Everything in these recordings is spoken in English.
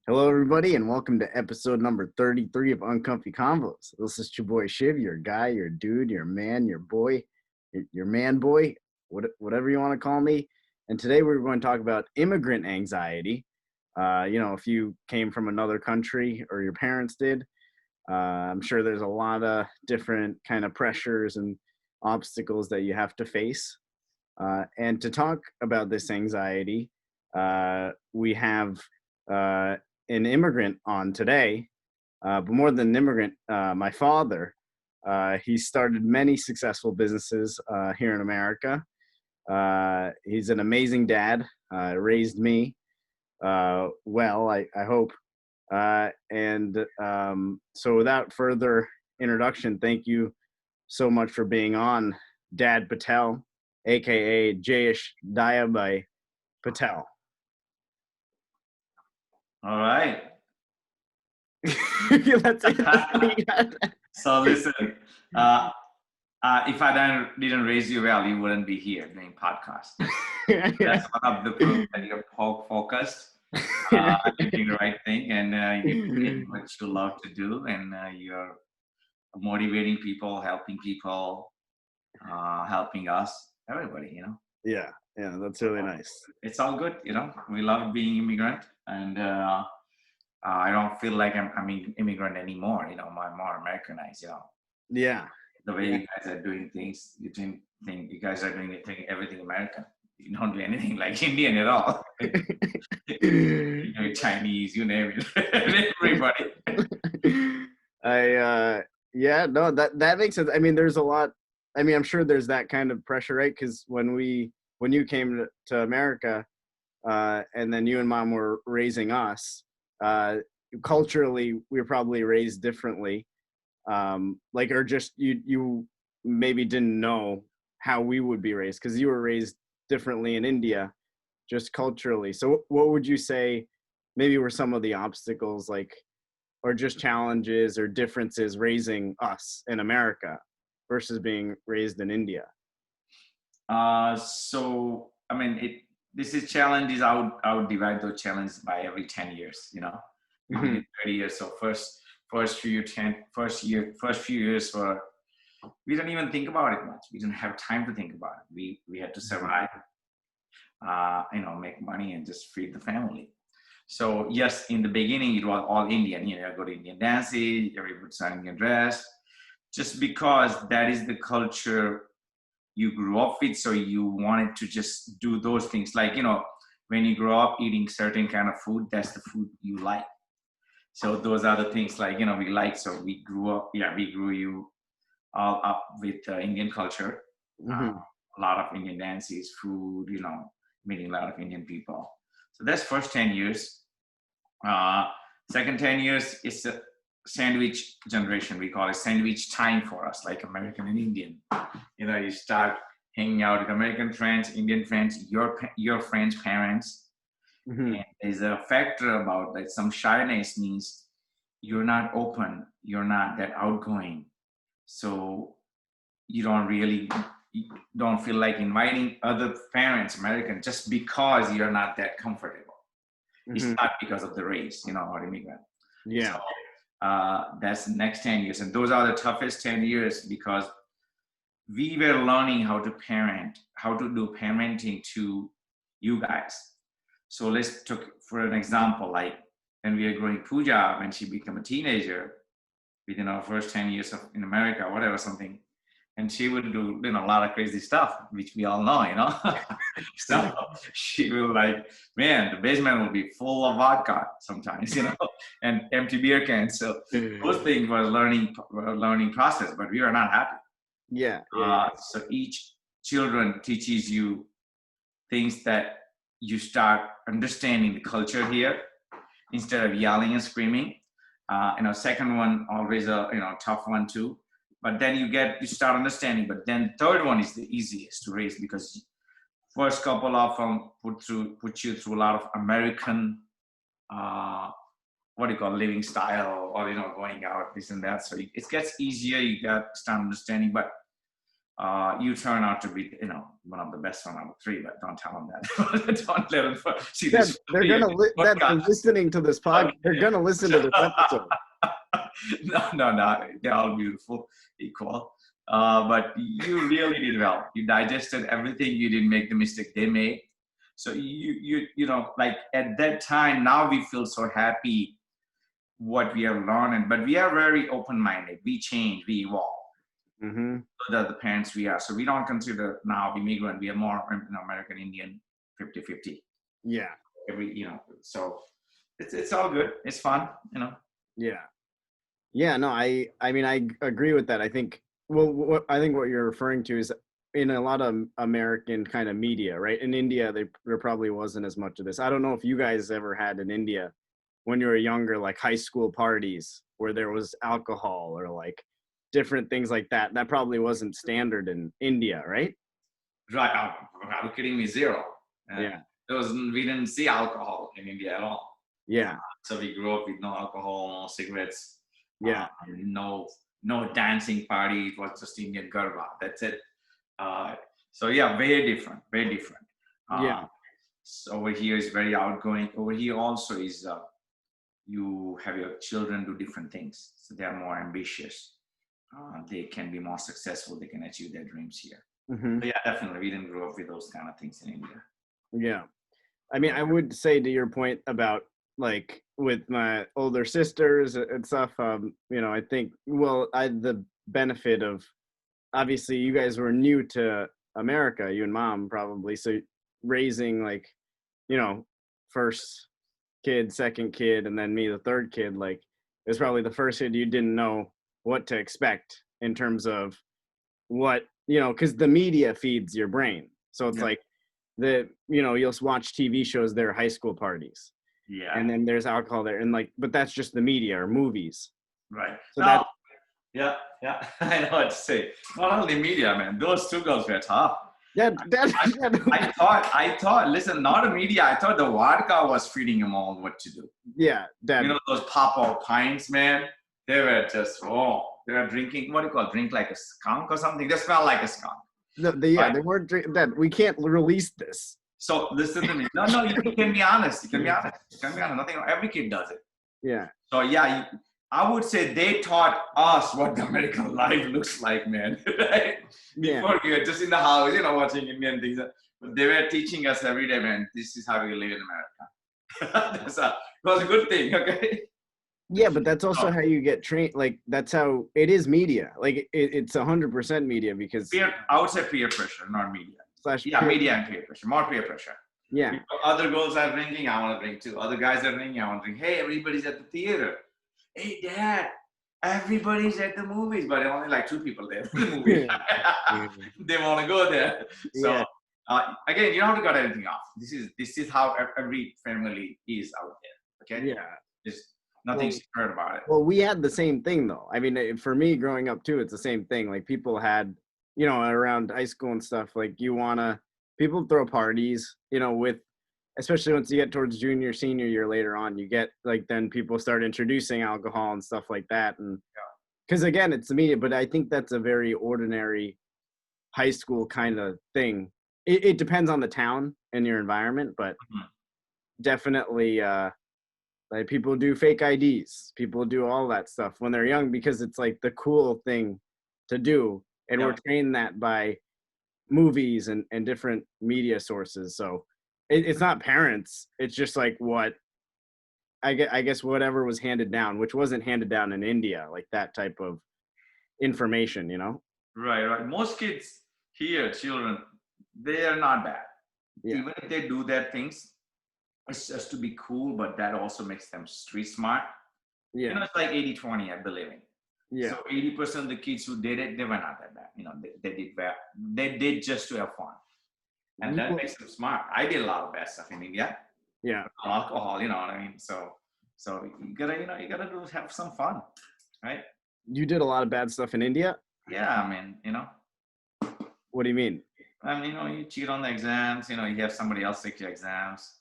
Hello, everybody, and welcome to episode number 33 of UnCoMfY CoNvOs. This is your boy Shiv, your guy, your dude, your man, your boy, your man boy, whatever you want to call me. And today we're going to talk about immigrant anxiety. If you came from another country or your parents did, I'm sure there's a lot of different kind of pressures and obstacles that you have to face. And to talk about this anxiety, we have an immigrant on today, but more than an immigrant, my father. He started many successful businesses here in America. He's an amazing dad, raised me well, I hope. So without further introduction, thank you so much for being on, Dad Patel, aka Jayesh Dayabai Patel. All right. That's it. So listen, if I didn't raise you well, you wouldn't be here doing podcast. That's one of the proof that you're focused, you're doing the right thing, and you're doing what you love to do, and you're motivating people, helping us, everybody. Yeah, that's really nice. It's all good. We love being immigrant, and I don't feel like I'm immigrant anymore. I'm more Americanized. Yeah. The way you guys are doing things, you think you guys are doing everything American. You don't do anything like Indian at all. You're Chinese, you name it. Everybody. That makes sense. I mean, there's a lot. I mean, I'm sure there's that kind of pressure, right? Because when you came to America, and then you and Mom were raising us, culturally, we were probably raised differently. Or just you maybe didn't know how we would be raised because you were raised differently in India, just culturally. So what would you say maybe were some of the obstacles, or just challenges or differences raising us in America versus being raised in India? This is challenges. I would divide those challenges by every 10 years. We've been in 30 years. So first few years were, we didn't even think about it much. We didn't have time to think about it. We had to survive, make money and just feed the family. So yes, in the beginning it was all Indian. I go to Indian dances, everybody's wearing Indian dress, just because that is the culture you grew up with. So you wanted to just do those things. Like, when you grow up eating certain kind of food, that's the food you like. So those are the things we like. So we grew you all up with Indian culture, Mm-hmm. a lot of Indian dances, food, meeting a lot of Indian people. So that's first 10 years. Second 10 years, it's a sandwich generation. We call it sandwich time for us, like American and Indian. You start hanging out with American friends, Indian friends, your friends' parents. Mm-hmm. And there's a factor about that some shyness means you're not open, you're not that outgoing. So you don't feel like inviting other parents, American, just because you're not that comfortable. Mm-hmm. It's not because of the race, or immigrant. Yeah. So, that's the next 10 years. And those are the toughest 10 years because we were learning how to do parenting to you guys. So let's take for an example, like when we are growing Pooja, when she became a teenager, within our first 10 years in America, whatever, something, and she would do, a lot of crazy stuff, which we all know, So she will the basement will be full of vodka sometimes, and empty beer cans. So those things were learning process, but we were not happy. Yeah. So each children teaches you things that you start understanding the culture here instead of yelling and screaming. Second one, always a tough one too. But then you start understanding. But then third one is the easiest to raise because first couple of them put you through a lot of American, living style, or going out, this and that. So it gets easier. You got to start understanding. But you turn out to be, one of the best one out of three, but don't tell them that. Don't let them see Dad, this. they're gonna they're listening to this podcast. They're gonna listen to this episode. No, they're all beautiful, equal. But you really did well. You digested everything. You didn't make the mistake they made. So like at that time, now we feel so happy what we have learned, but we are very open-minded. We change, we evolve. Mm-hmm. So the parents we are. So we don't consider now immigrant. We are more American Indian 50-50. Yeah. So it's all good. It's fun, Yeah. Yeah, no, I mean, I agree with that. I think, what you're referring to is in a lot of American kind of media, right? In India, there probably wasn't as much of this. I don't know if you guys ever had in India when you were younger, like high school parties where there was alcohol or like different things like that. That probably wasn't standard in India, right? Right. Are you kidding me? Zero. Yeah. We didn't see alcohol in India at all. Yeah. So we grew up with no alcohol, no cigarettes. Yeah. No dancing party. It was just Indian Garba. That's it. So yeah, very different. Very different. Yeah. So over here is very outgoing. Over here also is you have your children do different things. So they are more ambitious. They can be more successful. They can achieve their dreams here. Mm-hmm. So yeah, definitely. We didn't grow up with those kind of things in India. Yeah. I mean, I would say to your point about like with my older sisters and stuff, I think, I had the benefit of, obviously you guys were new to America, you and mom probably. So raising like, first kid, second kid, and then me, the third kid, like it was probably the first kid you didn't know what to expect in terms of what, because the media feeds your brain. So it's like you'll watch TV shows, there are high school parties. Yeah. And then there's alcohol there. And like, but that's just the media or movies. Right. So yeah. I know what to say. Not only media, man. Those two girls were tough. Yeah, I thought, listen, not a media. I thought the vodka was feeding them all what to do. Yeah, Dad. Those pop-out pints, man. They were just, they were drinking, what do you call it? Drink like a skunk or something. They smell like a skunk. They weren't drinking. Dad, we can't release this. So listen to me. No, you can be honest. You can be honest. Nothing. Every kid does it. Yeah. So yeah, I would say they taught us what the American life looks like, man. Right? Yeah. Before we were just in the house, watching Indian things. But they were teaching us every day, man. This is how we live in America. It was a good thing, okay? Yeah, but that's also how you get trained. Like that's how it is. Media, like it's 100% media because I would say peer pressure, not media. Media and peer pressure, more peer pressure. Yeah. Other girls are drinking, I want to drink too. Other guys are drinking, I want to drink. Hey, everybody's at the theater. Hey, Dad, everybody's at the movies, but only like 2 people there for the movie. They want to go there. So again, you don't have to cut anything off. This is how every family is out there. Okay. Yeah. There's nothing secret about it. Well, we had the same thing though. I mean, for me growing up too, it's the same thing. Like people had, around high school and stuff, like people throw parties, with, especially once you get towards junior, senior year later on, you get like, then people start introducing alcohol and stuff like that. And because again, it's the media, but I think that's a very ordinary high school kind of thing. It depends on the town and your environment, but definitely, like people do fake IDs, people do all that stuff when they're young because it's like the cool thing to do. And we're trained that by movies and different media sources. So it's not parents. It's just like what I guess whatever was handed down, which wasn't handed down in India, like that type of information, Right. Most kids here, children, they are not bad. Yeah. Even if they do their things, it's just to be cool, but that also makes them street smart. Yeah. It's like 80-20, I believe in. Yeah. So 80% of the kids who did it, they were not that bad. They did well. They did just to have fun. And that makes them smart. I did a lot of bad stuff in India. Yeah. Alcohol, you know what I mean? So you gotta have some fun, right? You did a lot of bad stuff in India? Yeah, I mean, What do you mean? I mean, you cheat on the exams, you have somebody else take your exams.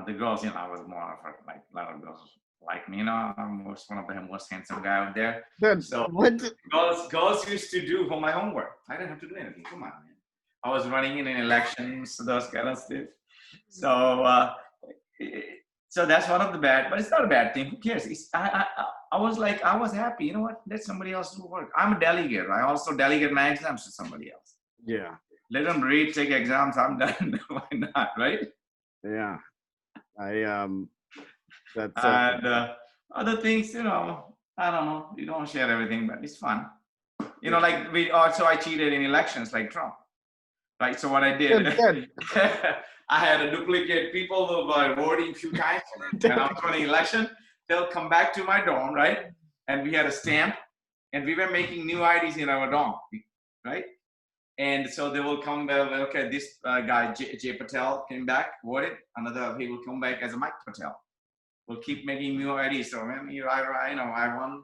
The girls, I was more of like a lot of girls like me, I'm one of the most handsome guy out there. Dude, So what? girls used to do for my homework. I didn't have to do anything. Come on, man. I was running in an election, so those kind of stuff. So, so that's one of the bad, but it's not a bad thing. Who cares? I was like, I was happy. You know what? Let somebody else do work. I'm a delegate. I also delegate my exams to somebody else. Yeah. Let them read, take exams. I'm done. Why not? Right? Yeah. That's And other things, I don't know. You don't share everything, but it's fun. Like I cheated in elections like Trump. Right. So what I did, I had a duplicate people who were voting a few times. And after the election, they'll come back to my dorm, right? And we had a stamp, and we were making new IDs in our dorm, right? And so they will come back. Okay, this guy J Patel came back, voted. He will come back as a Mike Patel. We'll keep making new IDs. So I won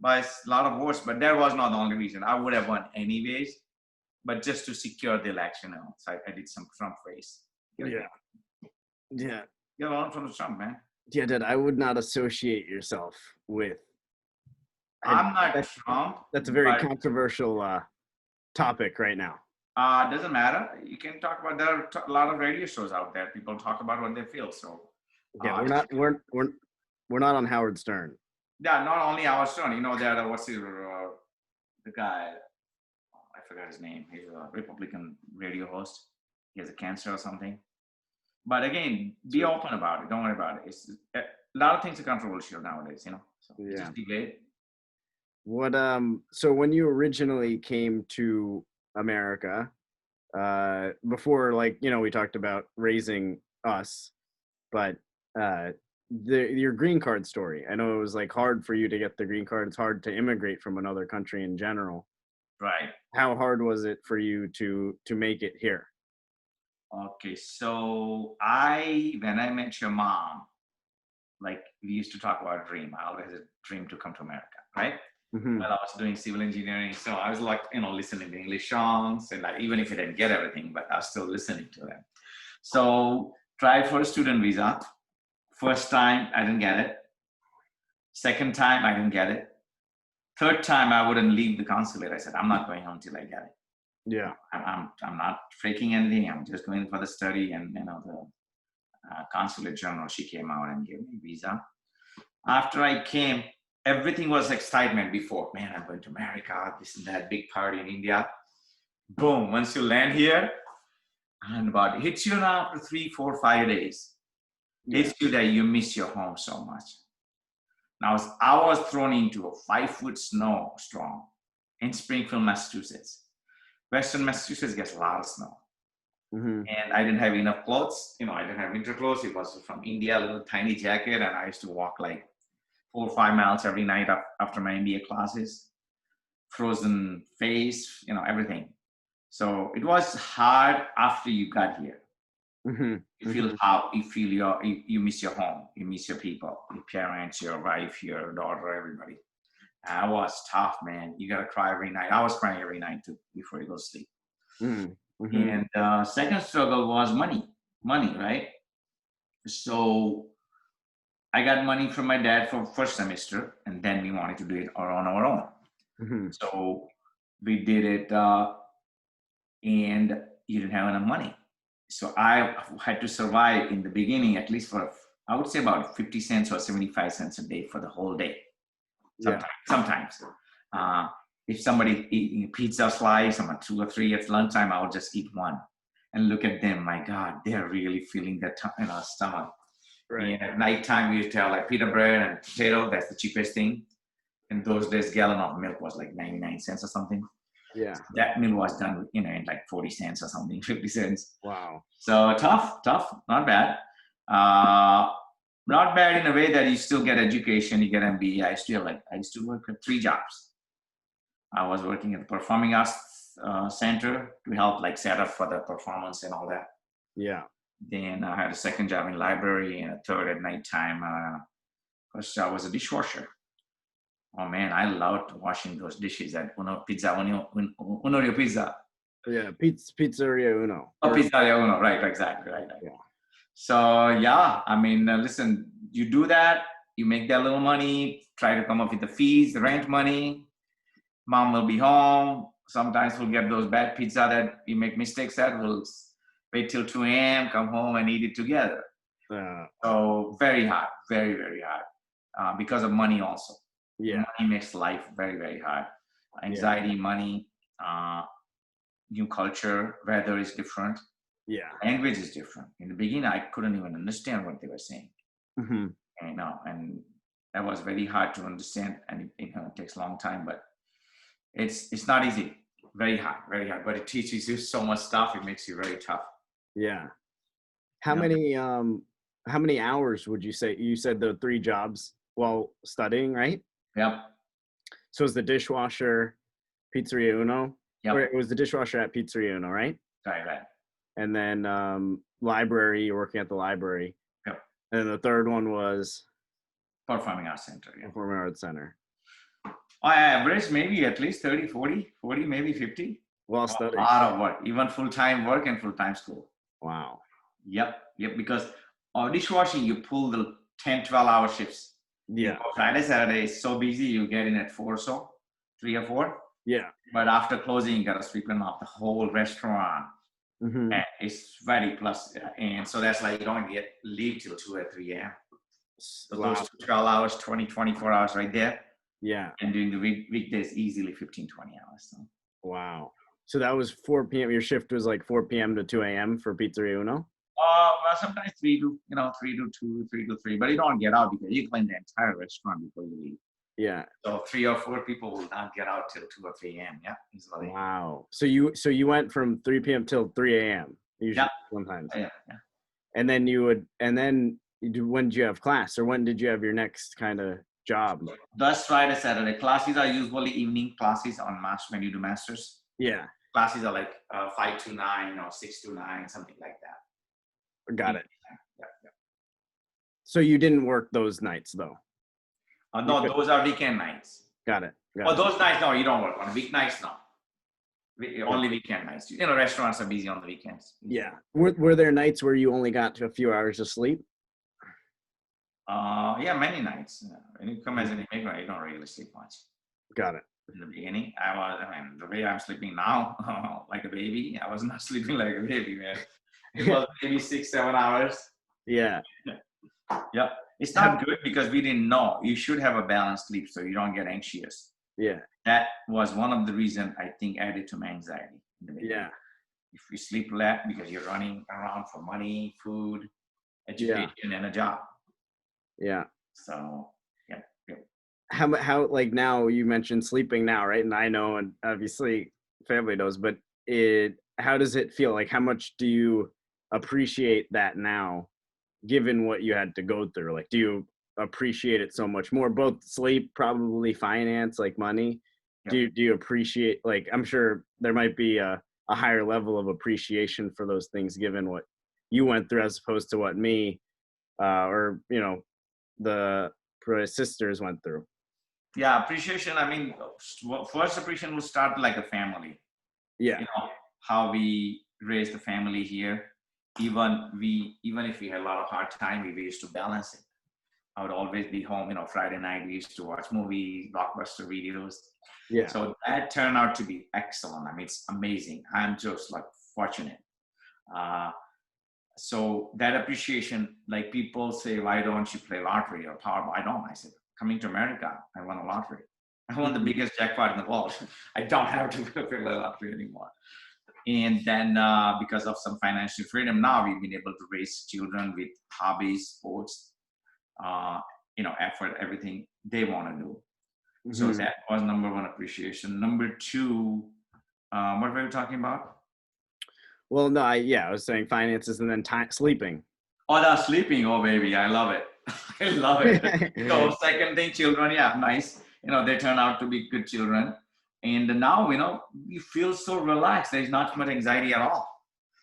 by a lot of votes, but that was not the only reason. I would have won anyways. But just to secure the election, so I did some Trump race. Yeah. Get on from Trump, man. Yeah, Dad, I would not associate yourself with. I'm not Trump. That's a very controversial topic right now. Doesn't matter. You can talk about. There are a lot of radio shows out there. People talk about what they feel. So yeah, we're not on Howard Stern. Yeah, not only Howard Stern. There what's the guy. I forgot his name. He's a Republican radio host. He has a cancer or something. But again, be open about it. Don't worry about it. A lot of things are controversial nowadays, So just debate. What so when you originally came to America, before we talked about raising us, but your green card story. I know it was hard for you to get the green card. It's hard to immigrate from another country in general. Right. How hard was it for you to make it here? Okay, so when I met your mom, we used to talk about a dream. I always had a dream to come to America, right? Mm-hmm. While I was doing civil engineering, so I was listening to English songs, and even if I didn't get everything, but I was still listening to them. So tried for a student visa. First time I didn't get it. Second time I didn't get it. Third time I wouldn't leave the consulate. I said, I'm not going home till I get it. Yeah. I'm not faking anything. I'm just going for the study. And the consulate general, she came out and gave me a visa. After I came, everything was excitement before. Man, I'm going to America, this and that, big party in India. Boom, once you land here, and about hits you now after 3, 4, 5 days. Hits you that you miss your home so much. Now, I was thrown into a 5-foot snowstorm in Springfield, Massachusetts. Western Massachusetts gets a lot of snow. Mm-hmm. And I didn't have enough clothes. I didn't have winter clothes. It was from India, a little tiny jacket. And I used to walk 4 or 5 miles every night after my MBA classes. Frozen face, everything. So it was hard after you got here. Mm-hmm. You miss your home, you miss your people, your parents, your wife, your daughter, everybody. And it was tough, man. You gotta cry every night. I was crying every night too before you go to sleep. Mm-hmm. And second struggle was money, right? So I got money from my dad for first semester, and then we wanted to do it on our own. Mm-hmm. So we did it, and you didn't have enough money. So I had to survive in the beginning, at least for, I would say about 50 cents or 75 cents a day for the whole day. Sometimes. If somebody eating a pizza slice, I'm at 2 or 3 at lunchtime, I would just eat one and look at them. My God, they're really feeling that in our stomach. Right. And at nighttime, we used to have pita bread and potato. That's the cheapest thing. In those days, gallon of milk was 99 cents or something. Yeah. That meal was done, in 40 cents or something, 50 cents. Wow. So tough, not bad. Not bad in a way that you still get education, you get MBA. I used to work at 3 jobs. I was working at the Performing Arts Center to help set up for the performance and all that. Yeah. Then I had a second job in library and a third at nighttime. First job was a dishwasher. Oh man, I loved washing those dishes at Uno Pizza. Yeah, Pizzeria Uno. Oh, Pizzeria Uno, right, exactly, right. Yeah. So yeah, listen, you do that, you make that little money, try to come up with the fees, the rent money. Mom will be home. Sometimes we'll get those bad pizza that we make mistakes at. We'll wait till 2 a.m., come home and eat it together. So very hard, very, very hard because of money also. Yeah. Money makes life very, very hard. Anxiety, money, new culture, weather is different. Yeah. Language is different. In the beginning, I couldn't even understand what they were saying. Mm-hmm. And that was very hard to understand, and it takes a long time, but it's not easy. Very hard, very hard. But it teaches you so much stuff. It makes you very tough. Yeah. How many hours would you say? You said the 3 jobs while studying, right? Yep. So it was the dishwasher, Pizzeria Uno. Yep. Or it was the dishwasher at Pizzeria Uno, right? Right. And then library, you're working at the library. Yep. And then the third one was Performing Arts Center. Yeah. Performing Arts Center. I average maybe at least 30, 40, maybe 50. While studying. A lot of work, even full-time work and full-time school. Wow. Yep. Because dishwashing, you pull the 10, 12-hour shifts. Yeah. Friday, Saturday is so busy, you get in at 4 or so, 3 or 4. Yeah. But after closing, you got to sweep off the whole restaurant. Mm-hmm. And it's very plus. And so that's like you don't leave till 2 or 3 a.m. So those 12 hours, 20, 24 hours right there. Yeah. And during the weekdays, easily 15, 20 hours. So. Wow. So that was 4 p.m. Your shift was like 4 p.m. to 2 a.m. for Pizzeria Uno? Well, sometimes 3 to 2, 3 to 3, but you don't get out because you clean the entire restaurant before you leave. Yeah. So 3 or 4 people will not get out till 2 or 3 a.m. Yeah. Easily. Wow. So you went from 3 p.m. till 3 a.m. usually sometimes. Yeah. And then when did you have class, or when did you have your next kind of job? That's Friday, Saturday. Classes are usually evening classes on when you do masters. Yeah. Classes are like 5 to 9 or 6 to 9, something like that. Got it. Yeah. So you didn't work those nights though? No, those are weekend nights. Got it. Those nights, no, you don't work. On weeknights, no. Only weekend nights. Restaurants are busy on the weekends. Yeah. Were there nights where you only got to a few hours of sleep? Yeah, many nights. When you come as an immigrant, you don't really sleep much. Got it. In the beginning, the way I'm sleeping now, like a baby, I was not sleeping like a baby, man. It was maybe 6-7 hours. Yeah. Yeah. It's not good because we didn't know. You should have a balanced sleep so you don't get anxious. Yeah. That was one of the reasons I think added to my anxiety. Yeah. If you sleep less because you're running around for money, food, education, and a job. Yeah. So, yeah. How like now you mentioned sleeping now, right? And I know, and obviously family knows, but how does it feel? Like how much do you appreciate that now, given what you had to go through? Like, do you appreciate it so much more? Both sleep, probably finance, like money. Yep. Do you appreciate, like, I'm sure there might be a higher level of appreciation for those things given what you went through as opposed to what me or the sisters went through. Yeah, appreciation. I mean, first appreciation will start like a family. Yeah. How we raise the family here. Even if we had a lot of hard time, we used to balance it. I would always be home, Friday night, we used to watch movies, blockbuster videos. Yeah. So that turned out to be excellent. I mean, it's amazing. I'm just like fortunate. So that appreciation, like people say, why don't you play lottery or Powerball? I don't. I said, coming to America, I won a lottery. I won the biggest jackpot in the world. I don't have to play lottery anymore. And then because of some financial freedom, now we've been able to raise children with hobbies, sports, effort, everything they want to do. Mm-hmm. So that was number one appreciation. Number two, what were we talking about? Well, no, I was saying finances and then sleeping. Oh, that's sleeping. Oh, baby, I love it. I love it. So second thing, children, yeah, nice. They turn out to be good children. And now, you feel so relaxed. There's not much anxiety at all.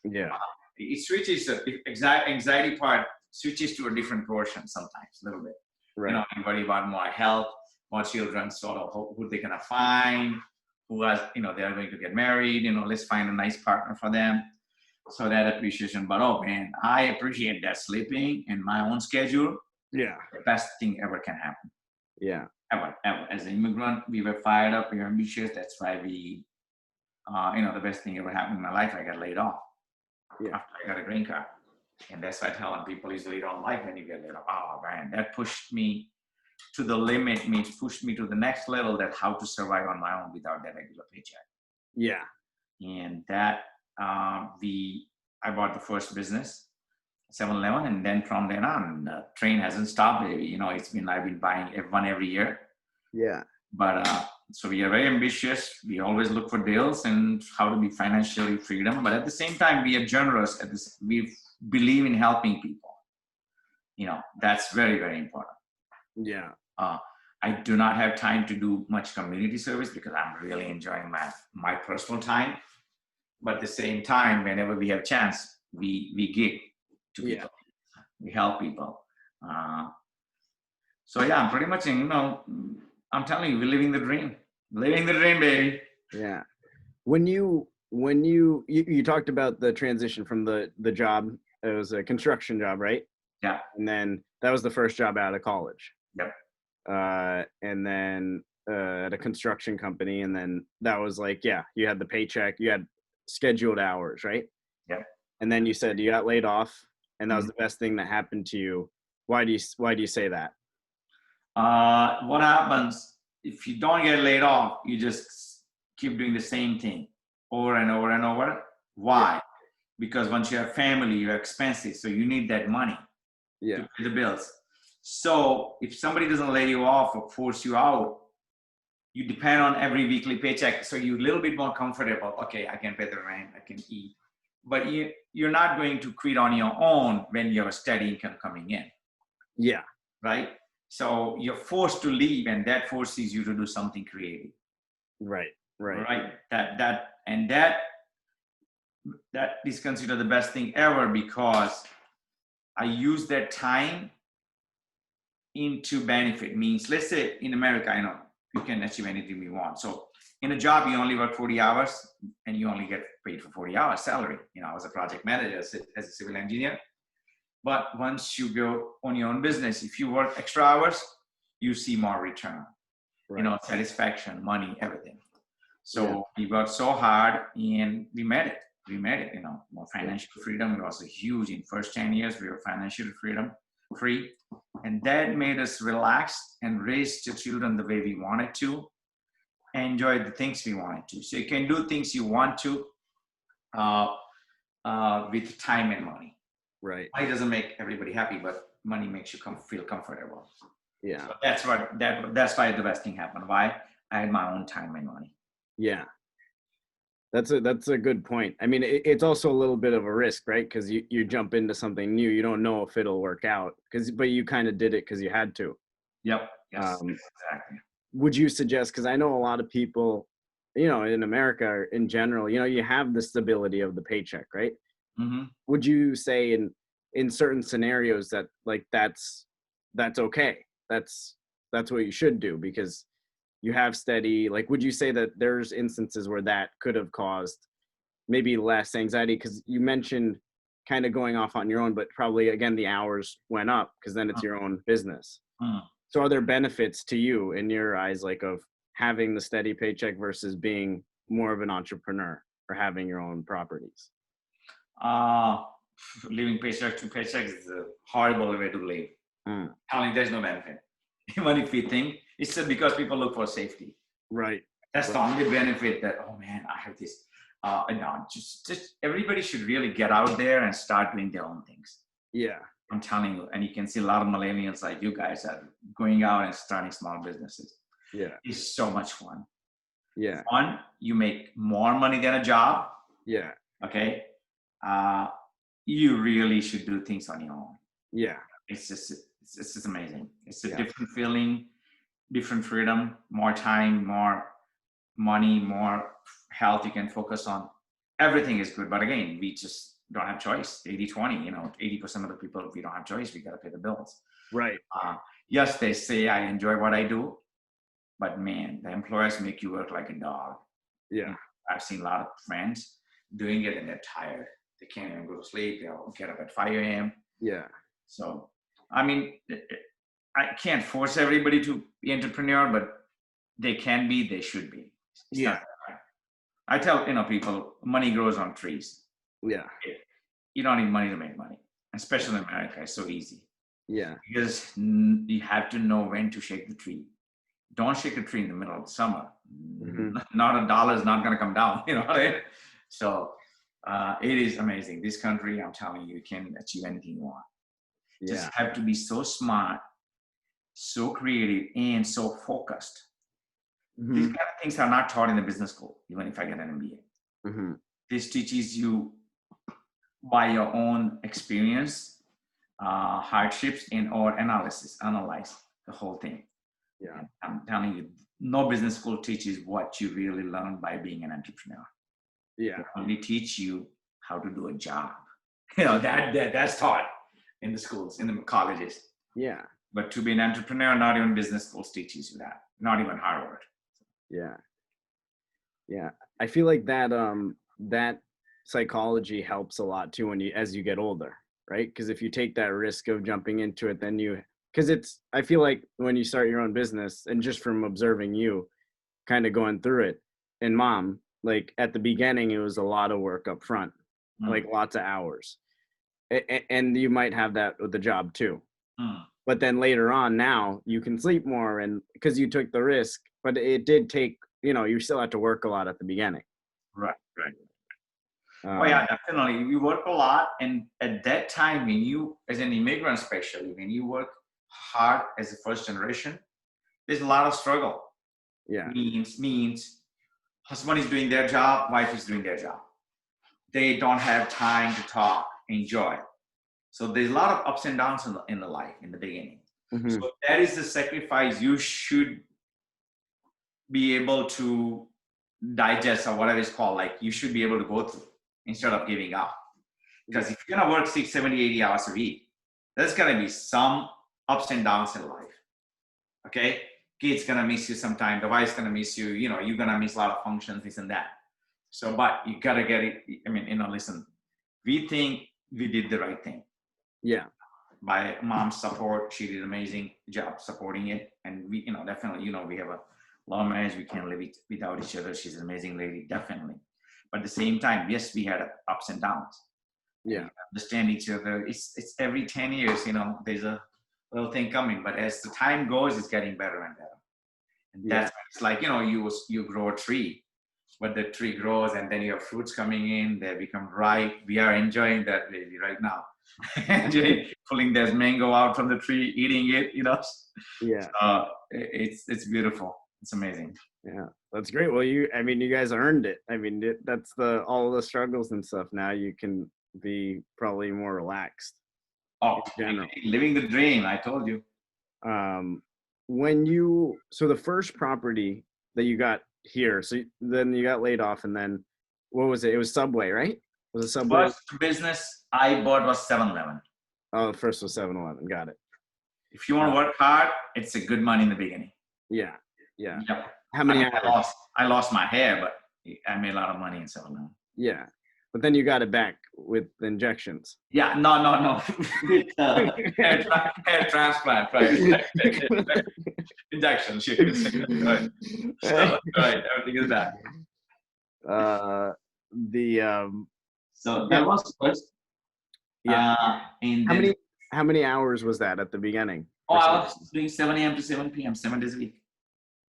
Yeah. It switches, the anxiety part switches to a different portion sometimes, a little bit. Right. You worry about more health, more children, sort of who they're going to find, who are, they're going to get married, let's find a nice partner for them. So that appreciation. But, oh, man, I appreciate that sleeping in my own schedule. Yeah. The best thing ever can happen. Yeah. Ever. As an immigrant, we were fired up, we were ambitious. That's why we, the best thing ever happened in my life, I got laid off after I got a green card. And that's why I tell them people usually don't like when you get laid off. Oh man, that pushed me to the limit, pushed me to the next level, that how to survive on my own without that regular paycheck. Yeah. And that I bought the first business, 7-Eleven, and then from then on, the train hasn't stopped, baby. I've been buying one every year. Yeah. But so we are very ambitious. We always look for deals and how to be financially freedom. But at the same time, we are generous. We believe in helping people. That's very, very important. Yeah. I do not have time to do much community service because I'm really enjoying my personal time. But at the same time, whenever we have chance, we give to people. We help people. So yeah, I'm pretty much, I'm telling you, we're living the dream. Living the dream, baby. Yeah. When you talked about the transition from the job, it was a construction job, right? Yeah. And then that was the first job out of college. Yep. And then at a construction company, and then that was like, you had the paycheck, you had scheduled hours, right? Yep. And then you said you got laid off, and that was the best thing that happened to you. Why do you say that? What happens if you don't get laid off? You just keep doing the same thing over and over and over. Why? Yeah. Because once you have family, you have expenses, so you need that money to pay the bills. So if somebody doesn't lay you off or force you out, you depend on every weekly paycheck. So you're a little bit more comfortable. Okay, I can pay the rent, I can eat. But you're not going to quit on your own when you have a steady income coming in. Yeah. Right? So you're forced to leave, and that forces you to do something creative. Right. That is considered the best thing ever, because I use that time into benefit. Means, let's say in America, you can achieve anything you want. So in a job, you only work 40 hours and you only get paid for 40 hours salary. As a project manager, as a civil engineer. But once you go on your own business, if you work extra hours, you see more return, satisfaction, money, everything. So we worked so hard and we made it. More financial freedom. It was huge. In first 10 years, we were financially free. And that made us relax and raise the children the way we wanted to, enjoy the things we wanted to. So you can do things you want to with time and money. Right. Money doesn't make everybody happy, but money makes you feel comfortable. Yeah. So that's why the best thing happened. Why? I had my own time and money. Yeah. That's a good point. I mean, it's also a little bit of a risk, right? Because you jump into something new, you don't know if it'll work out. But you kind of did it because you had to. Yep. Yes. Exactly. Would you suggest? Because I know a lot of people, in America in general, you have the stability of the paycheck, right? Mm-hmm. Would you say in certain scenarios that like that's okay? That's what you should do because you have steady, like, would you say that there's instances where that could have caused maybe less anxiety? Because you mentioned kind of going off on your own, but probably, again, the hours went up because then it's your own business. So are there benefits to you in your eyes, like of having the steady paycheck versus being more of an entrepreneur or having your own properties? Living paycheck to paycheck is a horrible way to live. There's no benefit. Even if we think, it's just because people look for safety. Right. That's the only benefit that, oh man, I have this. Just everybody should really get out there and start doing their own things. Yeah. I'm telling you, and you can see a lot of millennials like you guys are going out and starting small businesses. Yeah. It's so much fun. Yeah. One, you make more money than a job. Yeah. Okay. You really should do things on your own. Yeah. It's just amazing. It's a different feeling, different freedom, more time, more money, more health you can focus on. Everything is good. But again, we just don't have choice. 80-20, 80% of the people, we don't have choice. We got to pay the bills. Right. Yes, they say I enjoy what I do, but man, the employers make you work like a dog. Yeah. I've seen a lot of friends doing it and they're tired. They can't even go to sleep. They'll get up at 5 a.m. Yeah. So I mean, I can't force everybody to be entrepreneur, but they can be, they should be. It's Yeah. not that hard. I tell people, money grows on trees. Yeah. You don't need money to make money, especially in America. It's so easy Yeah. because you have to know when to shake the tree. Don't shake a tree in the middle of the summer. Not a dollar is not going to come down, you know, right? So it is amazing. This country, I'm telling you, you can achieve anything you want. Yeah. Just have to be so smart, so creative, and so focused. These kind of things are not taught in the business school, even if I get an MBA. This teaches you by your own experience, hardships, and or analyze the whole thing. Yeah. And I'm telling you, no business school teaches what you really learn by being an entrepreneur. Yeah. They only teach you how to do a job. You know, that's taught in the schools, in the colleges. Yeah. But to be an entrepreneur, not even business schools teaches you that. Not even Harvard. Yeah. Yeah. I feel like that that psychology helps a lot too as you get older, right? Because if you take that risk of jumping into it, then I feel like when you start your own business, and just from observing you kind of going through it, and mom, like at the beginning, it was a lot of work up front, like lots of hours. And you might have that with the job too. But then later on, now you can sleep more, and because you took the risk, but it did take, you still have to work a lot at the beginning. Right. Oh yeah, definitely. We work a lot, and at that time, when you, as an immigrant, especially when you work hard as a first generation, there's a lot of struggle. Yeah. Means husband is doing their job, wife is doing their job. They don't have time to talk, enjoy. So there's a lot of ups and downs in the life in the beginning. So that is the sacrifice you should be able to digest, or whatever it's called. Like, you should be able to go through instead of giving up. Because if you're going to work 60, 70, 80 hours a week, there's going to be some ups and downs in life. Okay? Kids going to miss you sometime. The wife's going to miss you. You're going to miss a lot of functions, this and that. So, but you got to get it. I mean, listen, we think we did the right thing. Yeah. By mom's support, she did an amazing job supporting it. And we, definitely, we have a love marriage. We can't live without each other. She's an amazing lady, definitely. But at the same time, yes, we had ups and downs. Yeah. We understand each other. It's every 10 years, there's a little thing coming. But as the time goes, it's getting better and better. And that's it's like, you grow a tree, but the tree grows and then you have fruits coming in, they become ripe. We are enjoying that baby right now. Pulling this mango out from the tree, eating it, Yeah. It's beautiful. It's amazing. Yeah, that's great. Well, you guys earned it. I mean, that's all the struggles and stuff. Now you can be probably more relaxed. Oh, living the dream. I told you. So the first property that you got here, so then you got laid off, and then what was it? It was Subway, right? Was it Subway? First business I bought was 7-Eleven. Oh, the first was 7-Eleven. Got it. If you want to work hard, it's a good money in the beginning. Yeah. Yep. How many hours? I lost my hair, but I made a lot of money in 7-Eleven. Yeah. But then you got it back with injections. Yeah, no. With hair transplant, right? Injections, you can say that, right? So, right, everything is back. So that was first. Yeah. And how many hours was that at the beginning? I was doing 7 a.m. to 7 p.m. 7 days a week.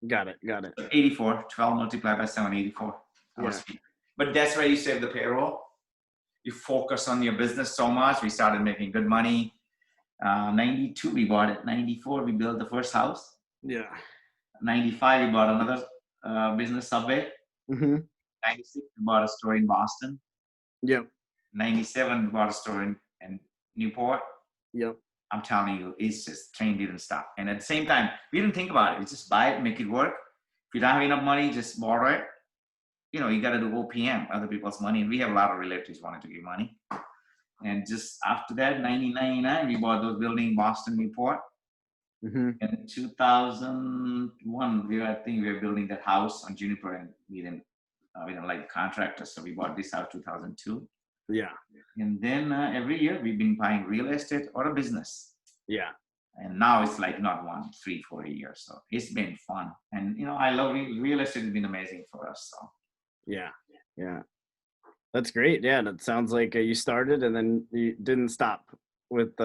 Got it. So 84, 12 multiplied by 7, 84 hours. Yeah. But that's where you save the payroll. You focus on your business so much. We started making good money. 92, we bought it. 94, we built the first house. Yeah. 95, we bought another business, Subway. 96, we bought a store in Boston. Yep. 97, we bought a store in Newport. Yep. I'm telling you, it's just train didn't stop. And at the same time, we didn't think about it. We just buy it, make it work. If you don't have enough money, just borrow it. You got to do OPM, other people's money. And we have a lot of relatives wanting to give money. And just after that, 1999, we bought those buildings in Boston, Newport. In 2001, I think we were building that house on Juniper, and we didn't like the contractor. So we bought this house 2002. Yeah. And then every year we've been buying real estate or a business. Yeah. And now it's like not 1, 3, 4 years. So it's been fun. And, I love real estate has been amazing for us. So Yeah. Yeah. That's great. Yeah. That sounds like you started and then you didn't stop with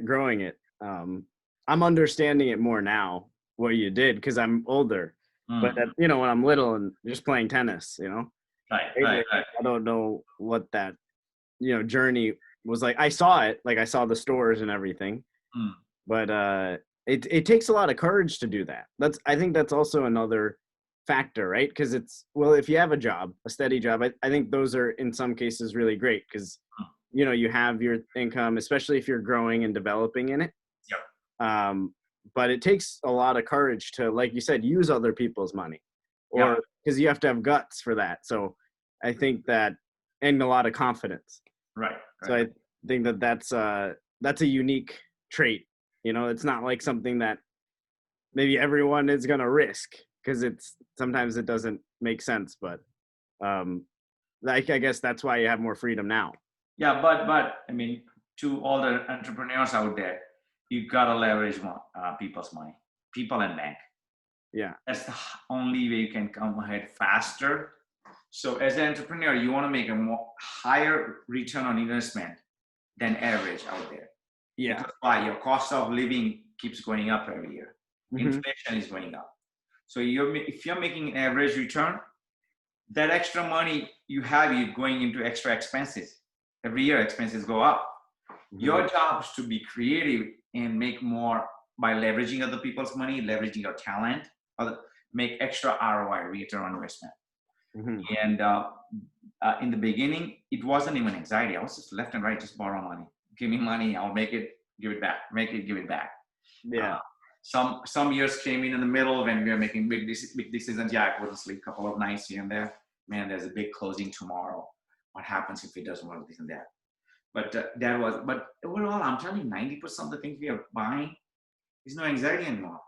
growing it. I'm understanding it more now what you did because I'm older. But, when I'm little and just playing tennis, right. I don't know what that, journey was like. I saw it, like I saw the stores and everything, Mm. but it takes a lot of courage to do that. I think that's also another factor, right? Because if you have a job, a steady job, I think those are in some cases really great because you have your income, especially if you're growing and developing in it. Yep. But it takes a lot of courage to, like you said, use other people's money, or because you have to have guts for that. So I think that, and a lot of confidence. Right. So I think that that's a unique trait. It's not like something that maybe everyone is going to risk because sometimes it doesn't make sense. But I guess that's why you have more freedom now. Yeah, but I mean, to all the entrepreneurs out there, you gotta leverage people's money, people and bank. Yeah. That's the only way you can come ahead faster. So as an entrepreneur, you want to make a higher return on investment than average out there. Yeah. Because why? Your cost of living keeps going up every year. Mm-hmm. Inflation is going up. So if you're making an average return, that extra money you have, you're going into extra expenses. Every year expenses go up. Mm-hmm. Your job is to be creative and make more by leveraging other people's money, leveraging your talent, or make extra ROI, return on investment. Mm-hmm. And in the beginning, it wasn't even anxiety. I was just left and right, just borrow money. Give me money, I'll make it, give it back. Make it, give it back. Yeah. Some years came in the middle when we were making big decisions. Yeah, I wouldn't sleep a couple of nights here and there. Man, there's a big closing tomorrow. What happens if it doesn't work, this and that? But but overall, I'm telling you, 90% of the things we are buying, there's no anxiety anymore.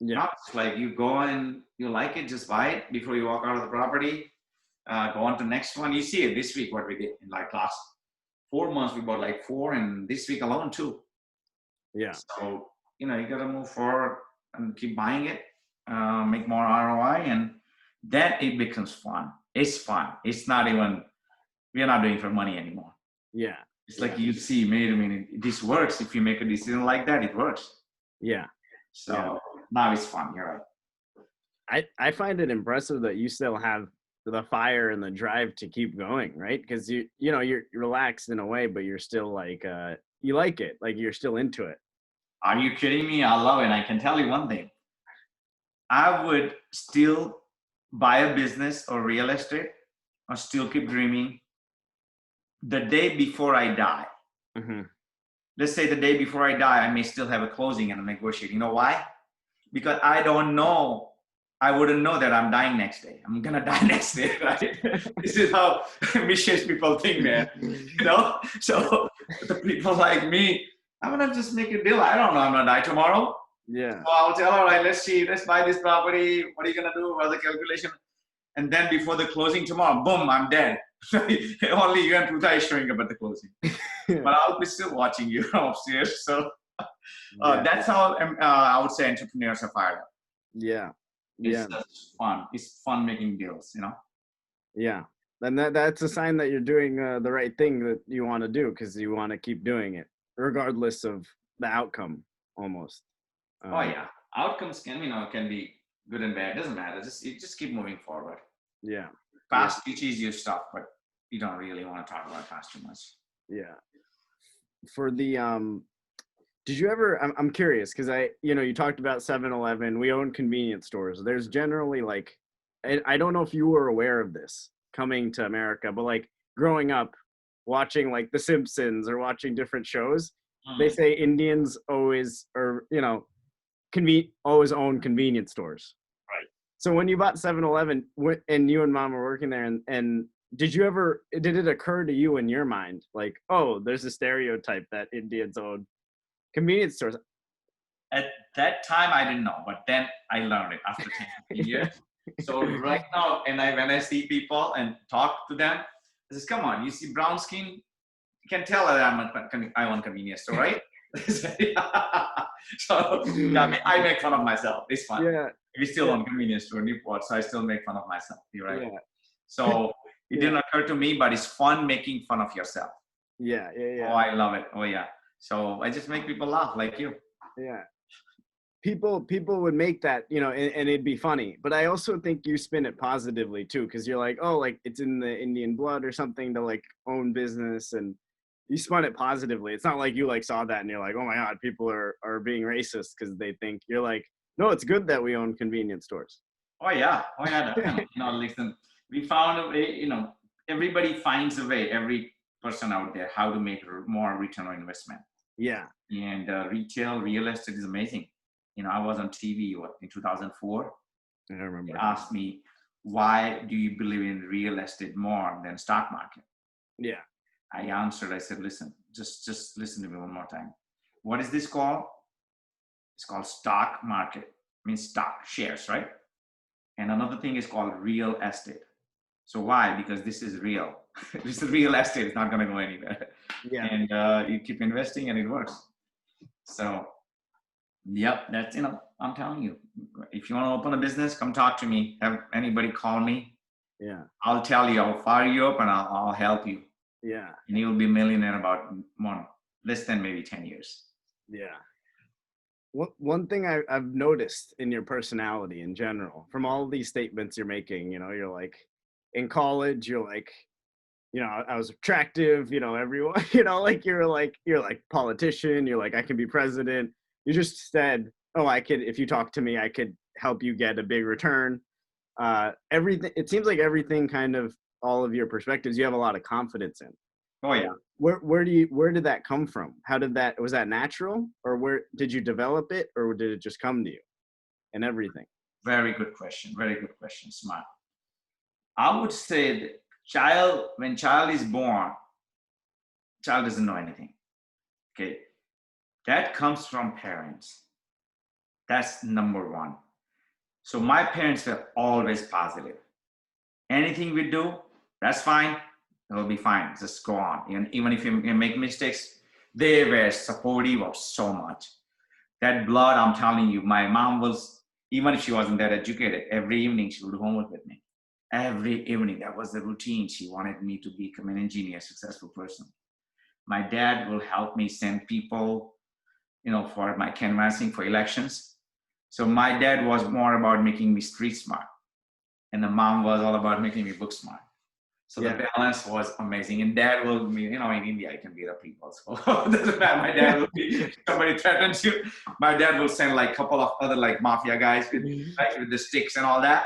Yeah. Now it's like you go and you like it, just buy it before you walk out of the property. Go on to the next one. You see it this week, what we did in like last 4 months, we bought like 4, and this week alone 2. Yeah. So, you got to move forward and keep buying it, make more ROI, and then it becomes fun. It's fun. It's not even, we are not doing it for money anymore. Yeah. It's like you see, this works. If you make a decision like that, it works. Yeah. So now it's fun. You're right. I find it impressive that you still have the fire and the drive to keep going, right? Because you're relaxed in a way, but you're still like you like it, like you're still into it. Are you kidding me? I love it. I can tell you one thing. I would still buy a business or real estate, or still keep dreaming the day before I die. Mm-hmm. Let's say the day before I die, I may still have a closing and a negotiate. You know why? Because I don't know. I wouldn't know that I'm dying next day. I'm gonna die next day, right? This is how ambitious people think, man. So the people like me, I'm gonna just make a deal. I don't know I'm gonna die tomorrow. Yeah. So I'll tell, all right, let's buy this property. What are you gonna do? What's the calculation? And then before the closing tomorrow, boom, I'm dead. Only you and Pruta is showing up at the closing. But I'll be still watching you upstairs. So that's how I would say entrepreneurs are fired up. Yeah. It's just fun. It's fun making deals, Yeah. And that's a sign that you're doing the right thing that you want to do, because you want to keep doing it regardless of the outcome almost. Oh yeah. Outcomes can be good and bad. It doesn't matter. Just keep moving forward. Yeah. Past teaches you stuff, but you don't really want to talk about past too much. Yeah. For the did you ever, I'm curious, because you talked about 7-Eleven. We own convenience stores. There's generally like, I don't know if you were aware of this coming to America, but like growing up watching like the Simpsons or watching different shows, they say Indians always, or always own convenience stores. Right. So when you bought 7-Eleven and you and Mom were working there, and did it occur to you in your mind, like, oh, there's a stereotype that Indians own convenience stores? At that time, I didn't know, but then I learned it after 10 years. So right now, when I see people and talk to them, I says, come on, you see brown skin, you can tell that I own convenience store, right? So, yeah, I mean, I make fun of myself. It's fun. Yeah. We still on convenience store Newport, so I still make fun of myself. You're right. Yeah. So it Yeah. didn't occur to me, but it's fun making fun of yourself. Yeah. Oh, I love it. Oh yeah. So I just make people laugh like you. Yeah. People would make that, and it'd be funny. But I also think you spin it positively too, because you're like, oh, like it's in the Indian blood or something to like own business, and you spun it positively. It's not like you like saw that and you're like, oh my God, people are being racist because they think you're like, no, it's good that we own convenience stores. Oh yeah. Definitely. Listen, we found a way, everybody finds a way, every person out there, how to make more return on investment. Yeah. And real estate is amazing. I was on TV in 2004. I remember. They asked me, why do you believe in real estate more than stock market? Yeah. I answered, I said, listen, just listen to me one more time. What is this called? It's called stock market, means stock, shares, right? And another thing is called real estate. So why? Because this is real. This is real estate. It's not going to go anywhere. Yeah. And you keep investing and it works. So, yep, that's, I'm telling you, if you want to open a business, come talk to me. Have anybody call me. Yeah. I'll tell you, I'll fire you up and I'll help you. Yeah. And you'll be a millionaire about less than maybe 10 years. Yeah. One thing I've noticed in your personality in general, from all these statements you're making, you're like, in college, you're like, I was attractive, everyone, like you're like politician, you're like, I can be president. You just said, oh, if you talk to me, I could help you get a big return. Everything, it seems like everything kind of, all of your perspectives, you have a lot of confidence in. Oh yeah. Where did that come from? Was that natural, or where did you develop it, or did it just come to you and everything? Very good question. Very good question. Smart. I would say that when child is born, child doesn't know anything. Okay. That comes from parents. That's number one. So my parents were always positive. Anything we do, that's fine. It'll be fine. Just go on. And even if you make mistakes, they were supportive of so much. That blood, I'm telling you, my mom was, even if she wasn't that educated, every evening she would do homework with me. Every evening, that was the routine. She wanted me to become an engineer, successful person. My dad will help me send people, for my canvassing for elections. So my dad was more about making me street smart. And the mom was all about making me book smart. So the balance was amazing. And dad will, in India, I can beat up people. So it doesn't matter. My dad will be, somebody threatens you. My dad will send like a couple of other like mafia guys with the sticks and all that.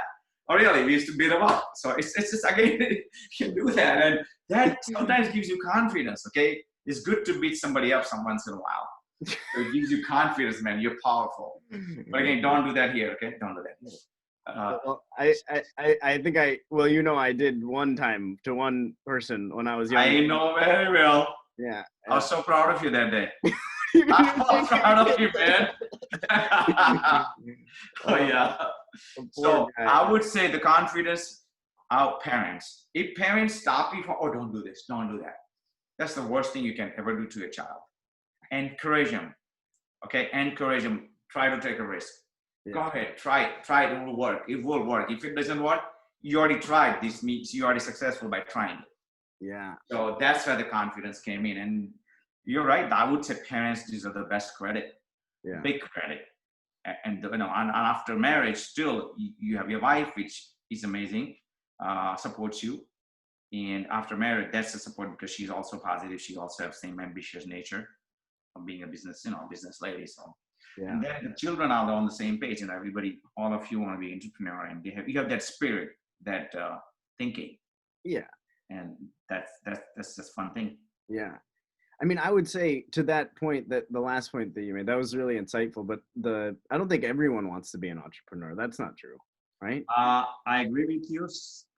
Oh, really? We used to beat them up. So it's just, again, you can do that. And that sometimes gives you confidence, okay? It's good to beat somebody up some once in a while. So it gives you confidence, man. You're powerful. But again, don't do that here, okay? Don't do that here. Well, I think I did one time to one person when I was young. I know very well. Yeah. I was so proud of you that day. I was proud of you, man. Oh, yeah. So I would say the confidence, our parents. If parents stop you from, oh, don't do this, don't do that. That's the worst thing you can ever do to your child. Encourage them. Okay? Encourage them. Try to take a risk. Yeah. Go ahead, try it. It will work. It will work. If it doesn't work, you already tried. This means you're already successful by trying it. Yeah. So that's where the confidence came in. And you're right. I would say parents deserve the best credit. Yeah. Big credit. And after marriage, still you have your wife, which is amazing, supports you. And after marriage, that's the support because she's also positive. She also has the same ambitious nature of being a business lady. So. Yeah. And then the children are on the same page, and everybody, all of you want to be entrepreneur, and you have that spirit, that thinking. Yeah. And that's just fun thing. Yeah. I mean, I would say to that point, that the last point that you made, that was really insightful, but I don't think everyone wants to be an entrepreneur. That's not true, right? I agree with you.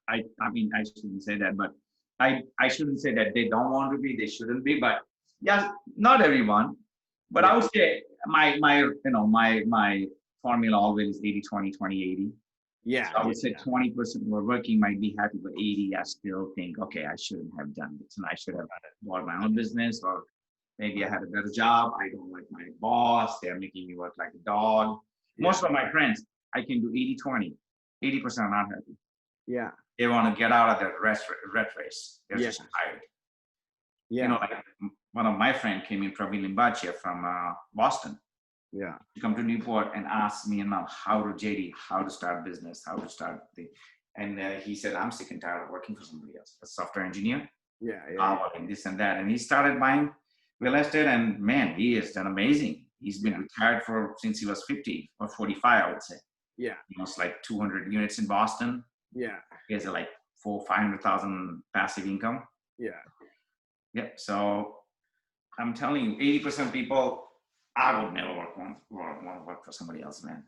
I mean, I shouldn't say that, but I shouldn't say that they don't want to be, they shouldn't be, but yeah, not everyone. But I would say my formula always is 80-20, 20-80. Yeah. So I would say 20% were working might be happy, but 80, I still think, okay, I shouldn't have done this, and I should have bought my own business or Maybe I had a better job. I don't like my boss. They're making me work like a dog. Most of my friends, I can do 80-20. 80% are not happy. Yeah. They want to get out of the rat race. They're Yeah. just tired. Yeah. You know, like one of my friends came in, Praveen Limbachi from Boston. Yeah. To come to Newport and ask me and mom how to start business, how to start the, and he said, I'm sick and tired of working for somebody else, a software engineer, and this and that. And he started buying real estate, and man, he has done amazing. He's been retired since he was 50 or 45, I would say. Yeah. He owns like 200 units in Boston. Yeah. He has like 400,000-500,000 passive income. Yeah. Yep. So I'm telling you, 80% people, I would never want to work for somebody else, man.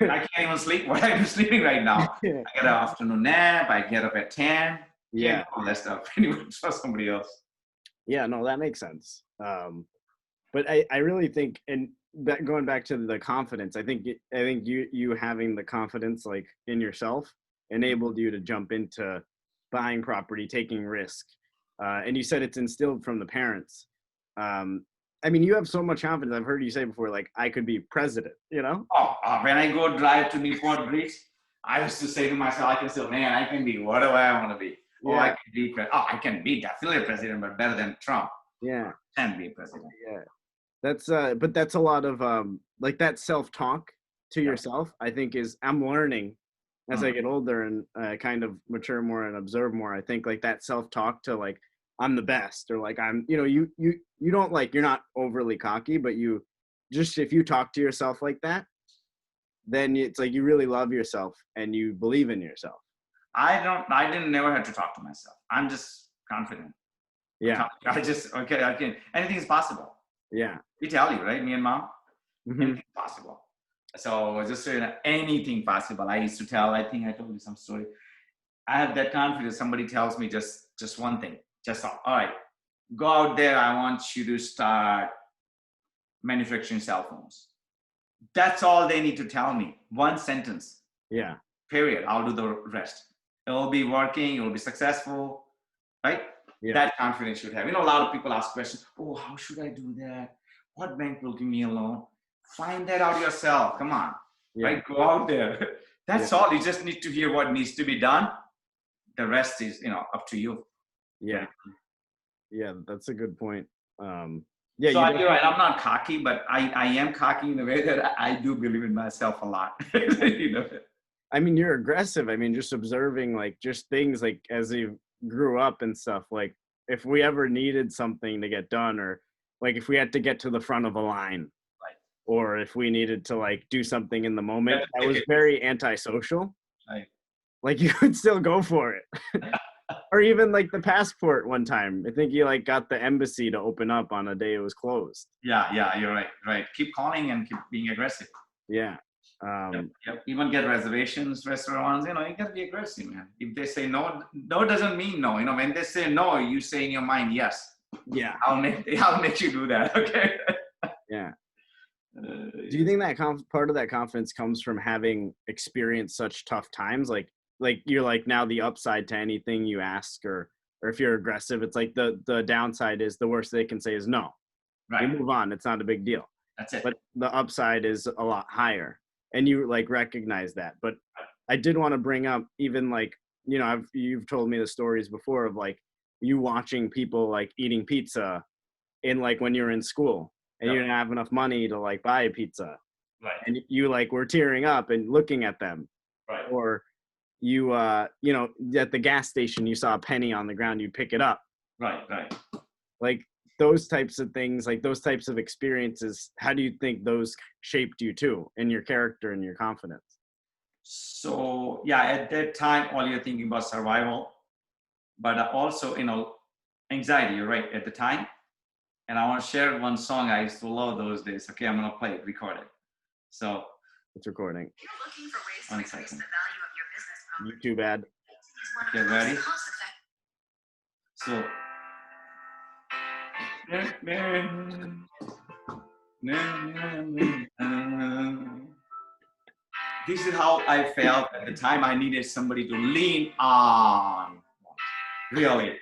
I can't even sleep while I'm sleeping right now. I get an afternoon nap. I get up at 10. Yeah. All that stuff. Anyway, for somebody else. Yeah, no, that makes sense. But I really think, and that going back to the confidence, I think you having the confidence like in yourself enabled you to jump into buying property, taking risk. And you said it's instilled from the parents. I mean, you have so much confidence. I've heard you say before, like, I could be president, you know? When I go drive to Newport Beach, I used to say to myself, I can say, man, I can be whatever I want to be. I can be definitely a president, but better than Trump. Yeah. I can be a president. Yeah. That's, but that's a lot of, like that self-talk to yourself, I think I'm learning as I get older and kind of mature more and observe more. I think like that self-talk to like, I'm the best, or like I'm, you know, you don't like, you're not overly cocky, but you just, if you talk to yourself like that, then it's like you really love yourself and you believe in yourself. I didn't never have to talk to myself. I'm just confident. Yeah. I can, anything is possible. Yeah. We tell you, right? Me and mom, anything possible. So just anything possible. I used to tell, I think I told you some story. I have that confidence. Somebody tells me just one thing. All right, go out there. I want you to start manufacturing cell phones. That's all they need to tell me. One sentence. Yeah. Period. I'll do the rest. It'll be working. It'll be successful. Right? Yeah. That confidence should have. You know, a lot of people ask questions. Oh, how should I do that? What bank will give me a loan? Find that out yourself. Come on. Yeah. Right? Go out there. That's all. You just need to hear what needs to be done. The rest is, up to you. Yeah. Yeah, that's a good point. So you're right. I'm not cocky, but I am cocky in a way that I do believe in myself a lot. I mean, you're aggressive. I mean, just observing like just things like as you grew up and stuff, like if we ever needed something to get done, or like if we had to get to the front of a line, right, or if we needed to like do something in the moment, I was very antisocial. Right. Like you would still go for it. Or even like the passport one time. I think you like got the embassy to open up on a day it was closed. Yeah, you're right. Right. Keep calling and keep being aggressive. Yeah. Yep. Even get reservations, restaurants, you gotta be aggressive, man. If they say no doesn't mean no. When they say no, you say in your mind, yes. Yeah. I'll make you do that. Okay. Yeah. Do you think that part of that confidence comes from having experienced such tough times? Like you're like now the upside to anything you ask, or if you're aggressive, it's like the downside is the worst they can say is no. Right. You move on. It's not a big deal. That's it. But the upside is a lot higher, and you like recognize that. But I did want to bring up even like, you've told me the stories before of like you watching people like eating pizza in like when you're in school and you didn't have enough money to like buy a pizza. Right. And you like were tearing up and looking at them. Right. Or you at the gas station you saw a penny on the ground, you pick it up. Right. Like those types of things, like those types of experiences, how do you think those shaped you too in your character and your confidence? So at that time all you're thinking about survival, but also anxiety. You're right, at the time. And I want to share one song I used to love those days. Okay, I'm gonna play it, record it. So it's recording. You're looking for ways to increase the value of your business property. Too bad. Okay, ready? So this is how I felt at the time. I needed somebody to lean on. Really.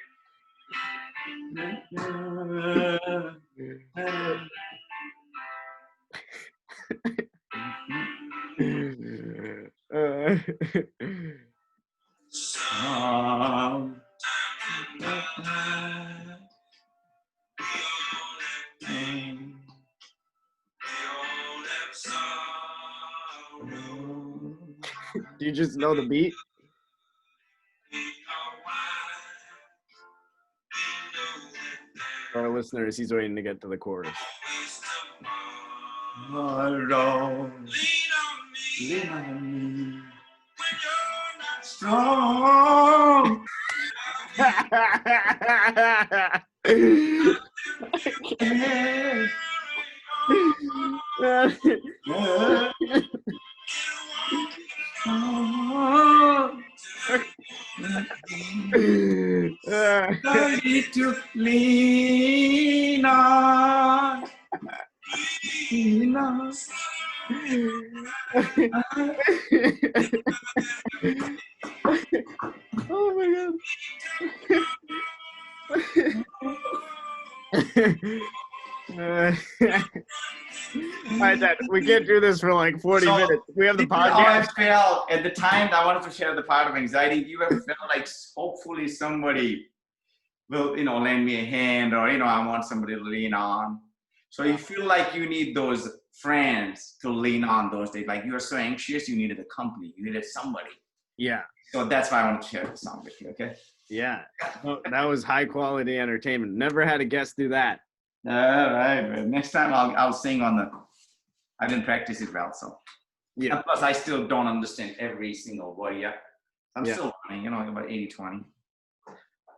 Uh, do you just know the beat? For our listeners, he's waiting to get to the chorus. Lean on me when you're not strong. I need to lean on. Lean on. Oh my god. All right, Dad, we can't do this for like 40 minutes. We have the How I podcast. felt at the time. I wanted to share the part of anxiety. If you ever felt like hopefully somebody will, lend me a hand, or, I want somebody to lean on. So you feel like you need those friends to lean on those days. Like you were so anxious, you needed a company. You needed somebody. Yeah. So that's why I want to share the song with you, okay? Yeah. No, that was high quality entertainment. Never had a guest do that. All right, man. Next time I'll sing on the. I didn't practice it well, so. Yeah. And plus, I still don't understand every single word yet. I'm Yeah. still learning, about 80-20.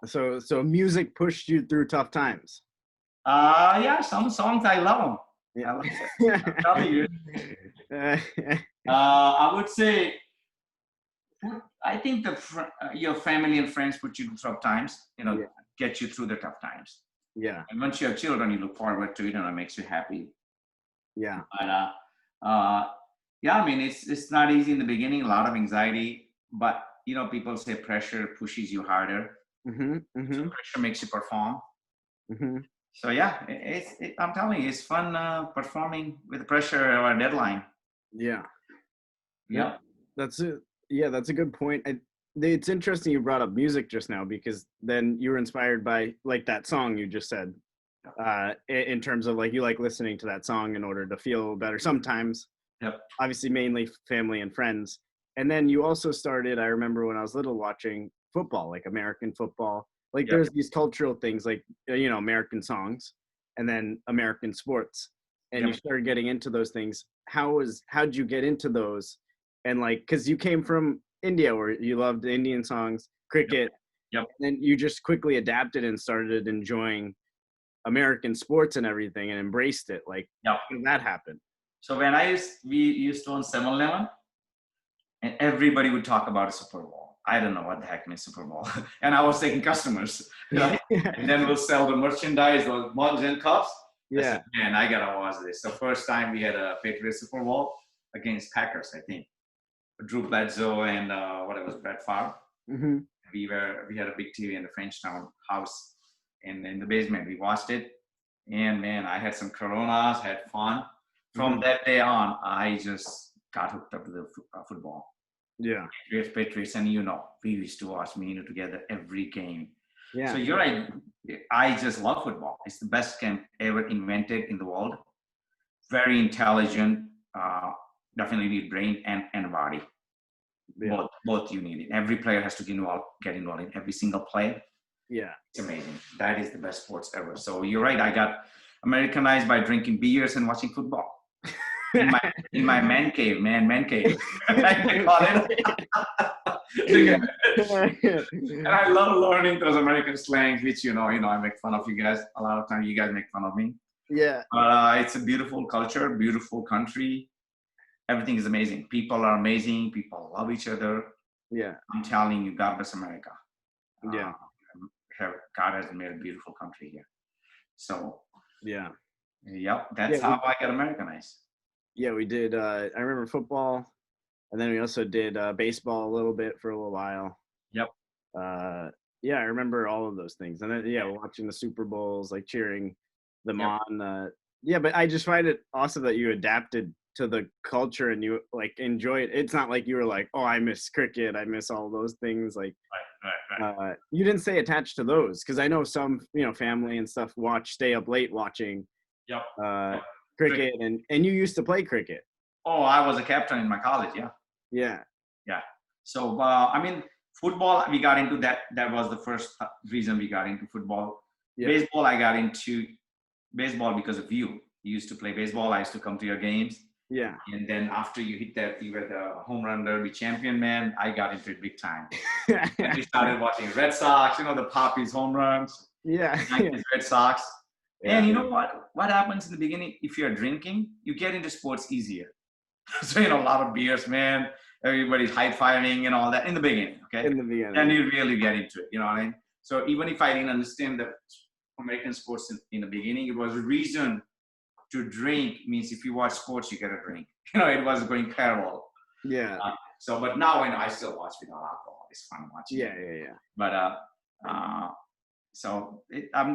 So music pushed you through tough times. Yeah, some songs I love them. Yeah. I love it. I'm telling you. I would say, I think your family and friends put you through tough times, get you through the tough times. Yeah. And once you have children, you look forward to it, and it makes you happy. Yeah. But yeah, I mean, it's not easy in the beginning, a lot of anxiety, but people say pressure pushes you harder. Mm-hmm. Mm-hmm. So pressure makes you perform. Mm-hmm. So yeah, I'm telling you, it's fun performing with pressure or a deadline. Yeah. Yeah. That's it. Yeah, that's a good point. It's interesting you brought up music just now, because then you were inspired by like that song you just said. In terms of like you like listening to that song in order to feel better sometimes. Yep. Obviously, mainly family and friends. And then you also started, I remember when I was little, watching football, like American football. Like there's these cultural things like, American songs and then American sports. And you started getting into those things. How'd you get into those? And like, cause you came from India where you loved Indian songs, cricket. Yep. And you just quickly adapted and started enjoying American sports and everything and embraced it. Like, how did that happen? So when we used to own 7-Eleven, and everybody would talk about a Super Bowl. I don't know what the heck means Super Bowl. And I was taking customers, right? And then we'll sell the merchandise, those mugs and cups. Yeah. I said, man, I gotta watch this. So first time we had a Patriots Super Bowl against Packers, I think. Drew Bledsoe and Brett Favre. Mm-hmm. We had a big TV in the Frenchtown house. And in the basement, we watched it. And man, I had some Coronas, had fun. From that day on, I just got hooked up to the football. Yeah. Patriots, and we used to watch together every game. Yeah. So you're right. I just love football. It's the best game ever invented in the world. Very intelligent. Definitely need brain and body. Yeah. Both you need it. Every player has to get involved in every single play. Yeah. It's amazing. That is the best sports ever. So you're right. I got Americanized by drinking beers and watching football. In my man cave. I call it. And I love learning those American slangs, which I make fun of you guys. A lot of times you guys make fun of me. Yeah. But it's a beautiful culture, beautiful country. Everything is amazing. People are amazing. People love each other. Yeah. I'm telling you, God bless America. Yeah. God has made a beautiful country here. So. Yeah. Yep. That's how I got Americanized. Yeah, we did. I remember football, and then we also did baseball a little bit for a little while. Yep. Yeah, I remember all of those things. And then, yeah, watching the Super Bowls, like cheering them Yep. on. Yeah, but I just find it awesome that you adapted to the culture and you like enjoy it. It's not like you were like, oh, I miss cricket. I miss all those things. Like, Right. you didn't stay attached to those because I know some, family and stuff stay up late watching Yep. uh, Yep. cricket. And you used to play cricket. Oh, I was a captain in my college. Yeah. Yeah. Yeah. So, I mean, football, we got into that. That was the first reason we got into football. Yeah. Baseball, I got into baseball because of you. You used to play baseball. I used to come to your games. Yeah. And then after you hit that, you were the home run derby champion, man. I got into it big time. And we started watching Red Sox, the Poppies home runs, Yeah. Yankees, Red Sox. Yeah. And you know what? What happens in the beginning, if you're drinking, you get into sports easier. So, a lot of beers, man. Everybody's high-fiving and all that in the beginning, okay? In the beginning. And you really get into it, you know what I mean? So even if I didn't understand the American sports in the beginning, it was a reason to drink. Means if you watch sports, you get a drink. It was going parallel. Yeah. But now I still watch without alcohol. It's fun watching. Yeah. But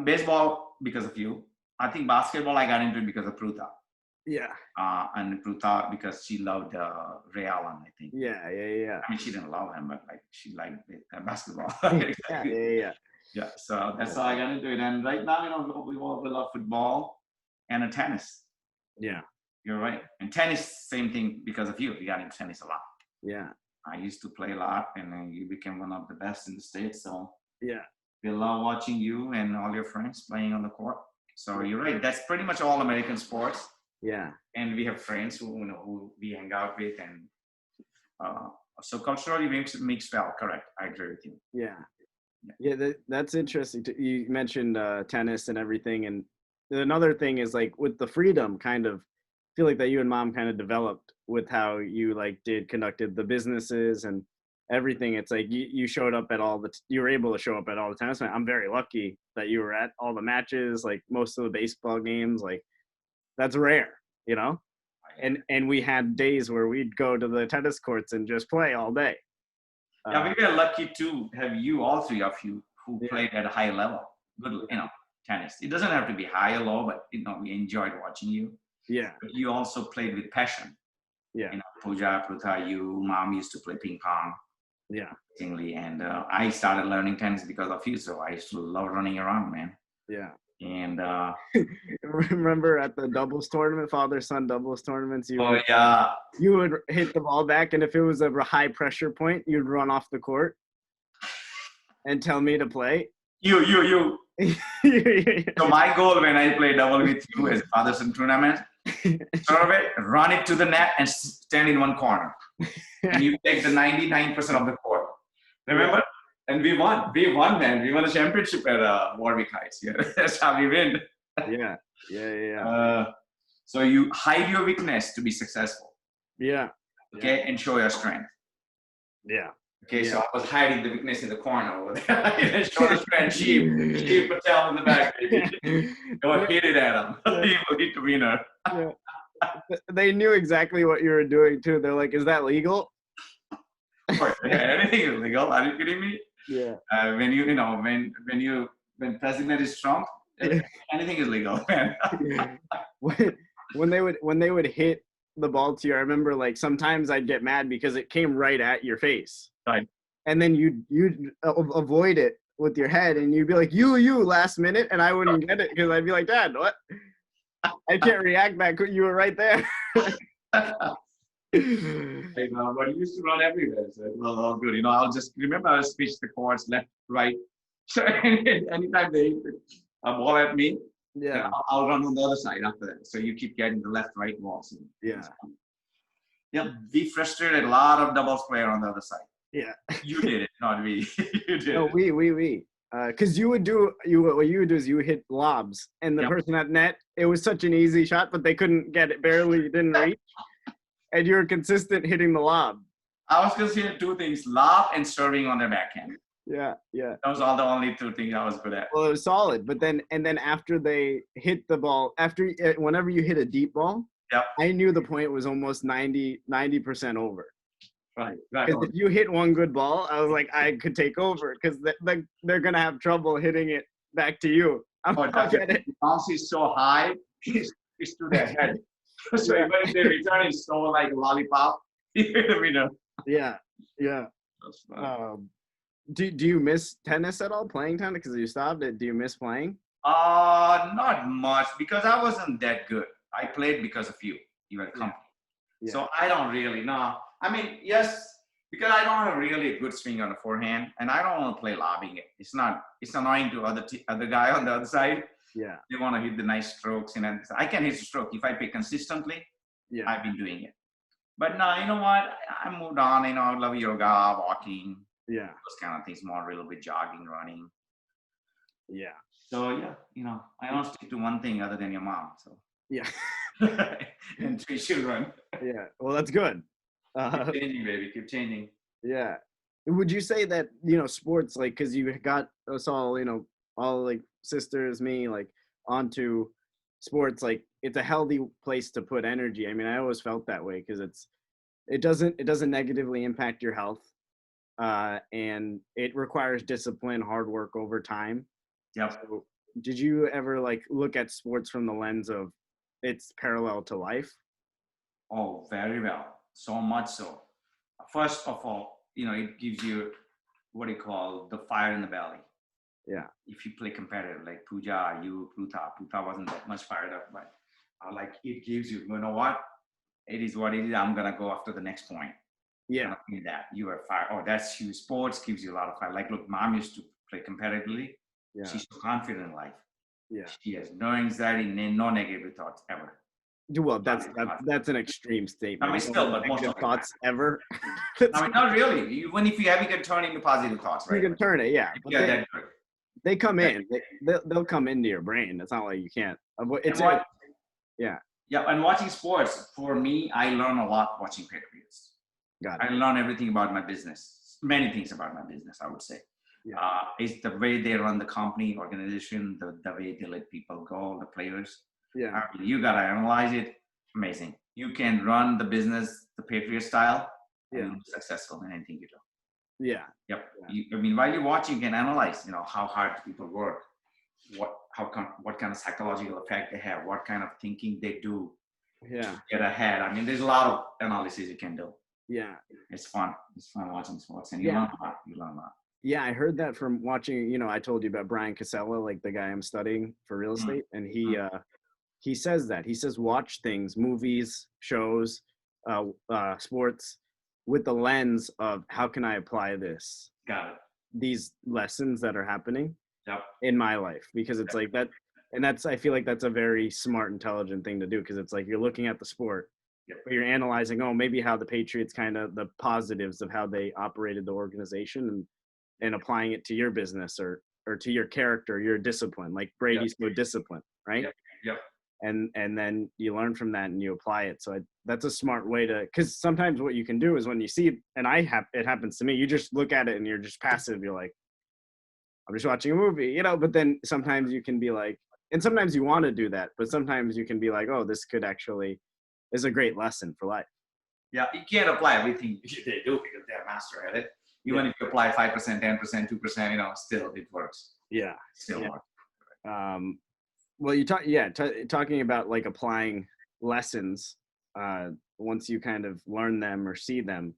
baseball because of you. I think basketball I got into it because of Pruta. Yeah. And Pruta because she loved Ray Allen, I think. Yeah. I mean, she didn't love him, but like she liked basketball. Yeah. Yeah. So that's how I got into it. And right now, we love football and tennis. Yeah. You're right. And tennis, same thing because of you. We got into tennis a lot. Yeah. I used to play a lot, and then you became one of the best in the States. So yeah, we love watching you and all your friends playing on the court. So you're right. That's pretty much all American sports. Yeah. And we have friends who we hang out with, and so culturally mixed well. Correct. I agree with you. Yeah. That's interesting. You mentioned tennis and everything, and another thing is like with the freedom, kind of feel like that you and mom kind of developed with how you conducted the businesses and everything. It's like you showed up at you were able to show up at all the tennis. I'm very lucky that you were at all the matches, like most of the baseball games. Like that's rare, and we had days where we'd go to the tennis courts and just play all day. Yeah, we were lucky to have all three of you who played at a high level. Good, tennis. It doesn't have to be high or low, but we enjoyed watching you. Yeah. But you also played with passion. Yeah. Pooja, Pruta, mom used to play ping pong. Yeah. And I started learning tennis because of you. So I used to love running around, man. Yeah. And remember at the doubles tournament, father-son doubles tournaments, you would hit the ball back, and if it was a high pressure point, you'd run off the court and tell me to play. You. So my goal when I play double with you is father-son tournament. Serve it, run it to the net, and stand in one corner. And you take the 99% of the court. Remember? And we won, man. We won the championship at Warwick Heights. Yeah, that's how we win. Yeah. So you hide your weakness to be successful. Yeah. Okay, and show your strength. Yeah. Okay, so I was hiding the weakness in the corner over there. Show the strength. Sheep Patel in the back, baby. Don't hit it at him. He will hit the winner. Yeah. They knew exactly what you were doing too. They're like, "Is that legal?" Anything is legal. Are you kidding me? Yeah. When president is Trump, anything is legal, man. When they would hit the ball to you, I remember sometimes I'd get mad because it came right at your face. Right. And then you'd avoid it with your head, and you'd be like, you last minute, and I wouldn't get it because I'd be like, Dad, what? I can't react back. You were right there. But he used to run everywhere. So it was all good. I'll just remember I'll switch the courts left, right. So anytime they hit a ball at me, I'll run on the other side after that. So you keep getting the left, right balls. Yeah. Yeah, we frustrated a lot of doubles player on the other side. Yeah. You did it, not me. You did no, it. we. Because what you would do is you would hit lobs, and the person at net, it was such an easy shot, but they couldn't get it, didn't reach. And you were consistent hitting the lob. I was considering two things: lob and serving on their backhand. Yeah. Those are the only two things I was good at. Well, it was solid, but then after they hit the ball, whenever you hit a deep ball, I knew the point was almost 90% over. Right. Because if you hit one good ball, I was like, I could take over because they're gonna have trouble hitting it back to you. I'll get it. The bounce is so high, it's to their head. So Yeah. even if they return, it's so like lollipop. You know. Yeah, yeah. That's fun. Do you miss tennis at all? Playing tennis because you stopped it. Do you miss playing? Not much because I wasn't that good. I played because of you. You were the company. Yeah. So I don't really know. I mean, yes, because I don't have really a good swing on the forehand, and I don't want to play lobbing it. It's annoying to other guy on the other side. Yeah. They want to hit the nice strokes, and I can hit the stroke if I play consistently. Yeah. I've been doing it. But no, you know what? I moved on. You know, I love yoga, walking, Yeah. those kind of things. More a little bit jogging, running. Yeah. So yeah, you know, I don't stick to one thing other than your mom. So Yeah. and 3 children. Yeah. Well, that's good. Keep changing, baby. Keep changing. Yeah. Would you say that, sports, like, because you got us all, all like sisters, me, like, onto sports, like, it's a healthy place to put energy. I mean, I always felt that way because it doesn't negatively impact your health. And it requires discipline, hard work over time. Yep. So did you ever like look at sports from the lens of it's parallel to life? Oh, very well. So much so. First of all, you know, it gives you what do you call the fire in the belly. Yeah. If you play competitive, like Pooja, Pruta wasn't that much fired up, but like it gives you know what? It is what it is. I'm gonna go after the next point. Yeah. That you are fired. Oh, that's huge. Sports gives you a lot of fire. Like, look, mom used to play competitively. Yeah. She's so confident in life. Yeah. She has no anxiety, no negative thoughts ever. Well, that's an extreme statement. I mean, still, but most negative of the thoughts ever. I mean, not really. Even if you have, you can turn into positive thoughts, right? You can turn it, yeah. But Yeah, that good. they come in. They'll come into your brain. It's not like you can't. Yeah. Yeah, and watching sports, for me, I learn a lot watching Patriots. Got it. I learn everything about my business, many things about my business, I would say. Yeah. It's the way they run the company, organization, the way they let people go, the players. Yeah. You got to analyze it. Amazing. You can run the business the Patriot style and you'll be successful in anything you do. Yeah. Yep. Yeah. I mean, while you watch, you can analyze, you know, how hard people work, what kind of psychological effect they have, what kind of thinking they do Yeah. to get ahead. I mean, there's a lot of analysis you can do. Yeah. It's fun. It's fun watching sports, and you learn a lot. Yeah, I heard that from watching. I told you about Brian Casella, like the guy I'm studying for real estate, and he says that. He says watch things, movies, shows, sports, with the lens of how can I apply these lessons that are happening in my life, because it's like that, and I feel like that's a very smart, intelligent thing to do, because it's like you're looking at the sport, but you're analyzing, maybe how the Patriots the positives of how they operated the organization and applying it to your business or to your character, your discipline, like Brady's so disciplined, right? Yep. And then you learn from that and you apply it. So that's a smart way because sometimes what you can do is when you see it, and it happens to me, you just look at it and you're just passive. You're like, I'm just watching a movie, but then sometimes you can be like, and sometimes you want to do that, but sometimes you can be like, oh, this could actually is a great lesson for life. Yeah, you can't apply everything they do because they're master at it. Even if you apply 5%, 10%, 2%, still it works. Yeah. Still works. Well, talking about like applying lessons once you kind of learn them or see them.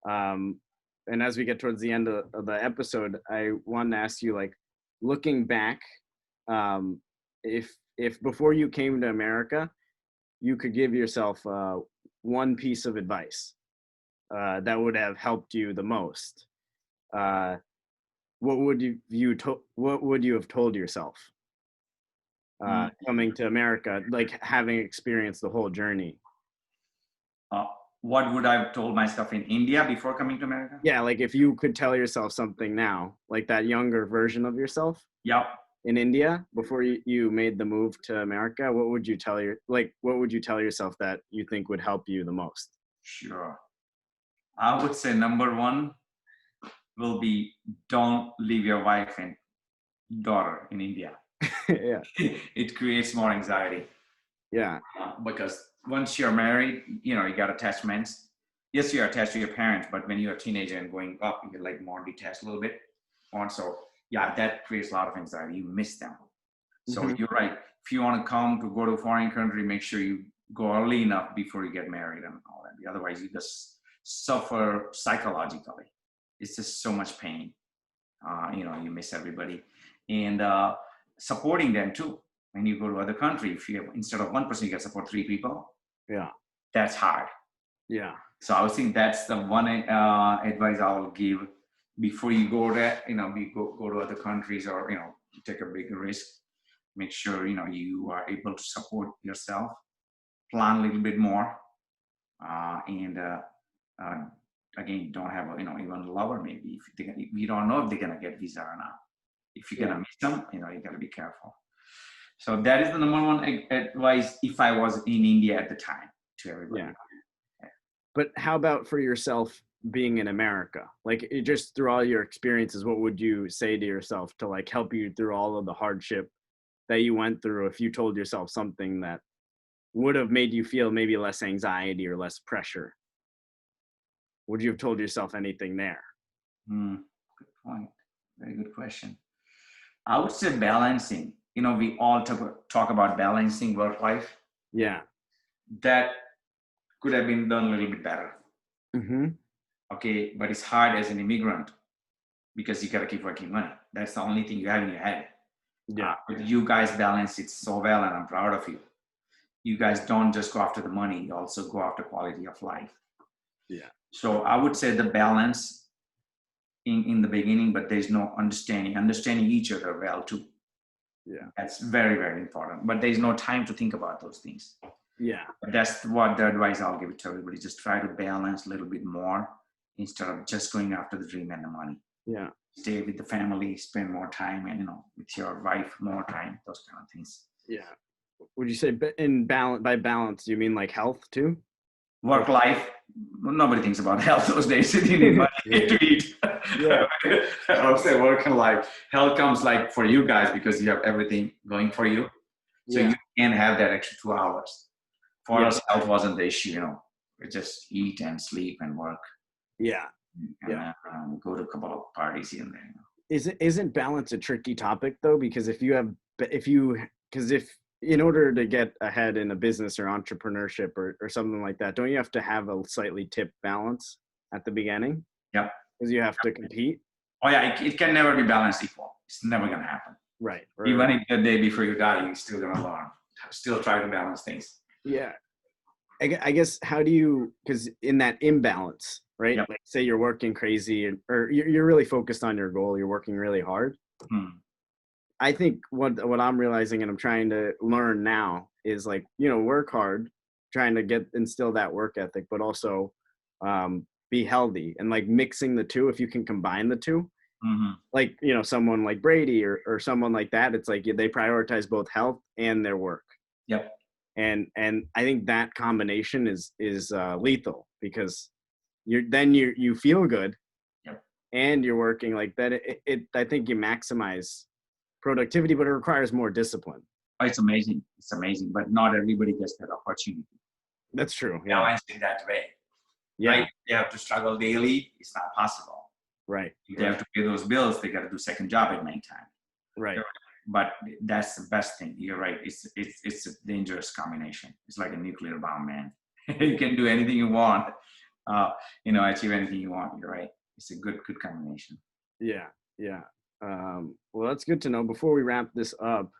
And as we get towards the end of the episode, I wanted to ask you, like, looking back, if before you came to America, you could give yourself one piece of advice that would have helped you the most, what would you have told yourself coming to America, like having experienced the whole journey? What would I have told myself in India before coming to America? Yeah, like if you could tell yourself something now, like that younger version of yourself. Yep. In India before you made the move to America, what would you tell yourself that you think would help you the most? Sure. I would say number one will be don't leave your wife and daughter in India. Yeah. It creates more anxiety. Yeah. Because once you're married, you got attachments. yes, you're attached to your parents, but when you're a teenager and going up, you're like more detached a little bit. And so, yeah, that creates a lot of anxiety. You miss them. So Mhm. you're right. If you want to come to go to a foreign country, make sure you go early enough before you get married and all that. Otherwise, you just suffer psychologically. It's just so much pain. You miss everybody, and supporting them too. When you go to other country, if you have, instead of one person, you can support three people. Yeah. That's hard. Yeah. So I would think that's the one advice I will give before you go to, go to other countries or, take a big risk. Make sure, you are able to support yourself, plan a little bit more. And again, don't have, even a lover maybe. If you don't know if they're going to get visa or not. If you're going to miss them, you got to be careful. So that is the number one advice if I was in India at the time to everybody. Yeah. But how about for yourself being in America? Like just through all your experiences, what would you say to yourself to like help you through all of the hardship that you went through? If you told yourself something that would have made you feel maybe less anxiety or less pressure, would you have told yourself anything there? Good point. Very good question. I would say balancing. We all talk about balancing work life. Yeah. That could have been done a little bit better. Mm-hmm. Okay, but it's hard as an immigrant because you got to keep working money. That's the only thing you have in your head. Yeah. But you guys balance it so well, and I'm proud of you. You guys don't just go after the money; you also go after quality of life. Yeah. So I would say the balance in the beginning, but there's no understanding each other well too. Yeah. That's very, very important. But there's no time to think about those things. Yeah. But that's what the advice I'll give it to everybody. Just try to balance a little bit more instead of just going after the dream and the money. Yeah. Stay with the family, spend more time, and with your wife more time. Those kind of things. Yeah. Would you say by balance, you mean like health too? Work life. Nobody thinks about health those days. You need money to eat. Yeah. I would say work and life. Health comes like for you guys because you have everything going for you. So you can have that extra 2 hours. For us, health wasn't the issue. We just eat and sleep and work. Yeah. And go to a couple of parties here and there. Isn't balance a tricky topic though? Because if in order to get ahead in a business or entrepreneurship or something like that, don't you have to have a slightly tipped balance at the beginning? Yep. Because you have to compete. Oh yeah, it can never be balanced equal. It's never gonna happen. Right. Even if the day before you die, you're still gonna learn. Still try to balance things. Yeah. I guess how do you, because in that imbalance, right? Yep. Like say you're working crazy or you're really focused on your goal, you're working really hard. I think what I'm realizing and I'm trying to learn now is like, work hard, trying to instill that work ethic, but also be healthy and like mixing the two. If you can combine the two, like, someone like Brady or someone like that, it's like they prioritize both health and their work. Yep. And I think that combination is lethal because you feel good. Yep. And you're working like that. I think you maximize productivity, but it requires more discipline. Oh, it's amazing. It's amazing, but not everybody gets that opportunity. That's true. Yeah. Balanced in that way. Yeah. Right? They have to struggle daily. It's not possible. Right. If they have to pay those bills, they got to do second job at nighttime. Right. But that's the best thing. You're right. It's a dangerous combination. It's like a nuclear bomb, man. You can do anything you want. Achieve anything you want. You're right. It's a good combination. Yeah. Yeah. Well, that's good to know. Before we wrap this up,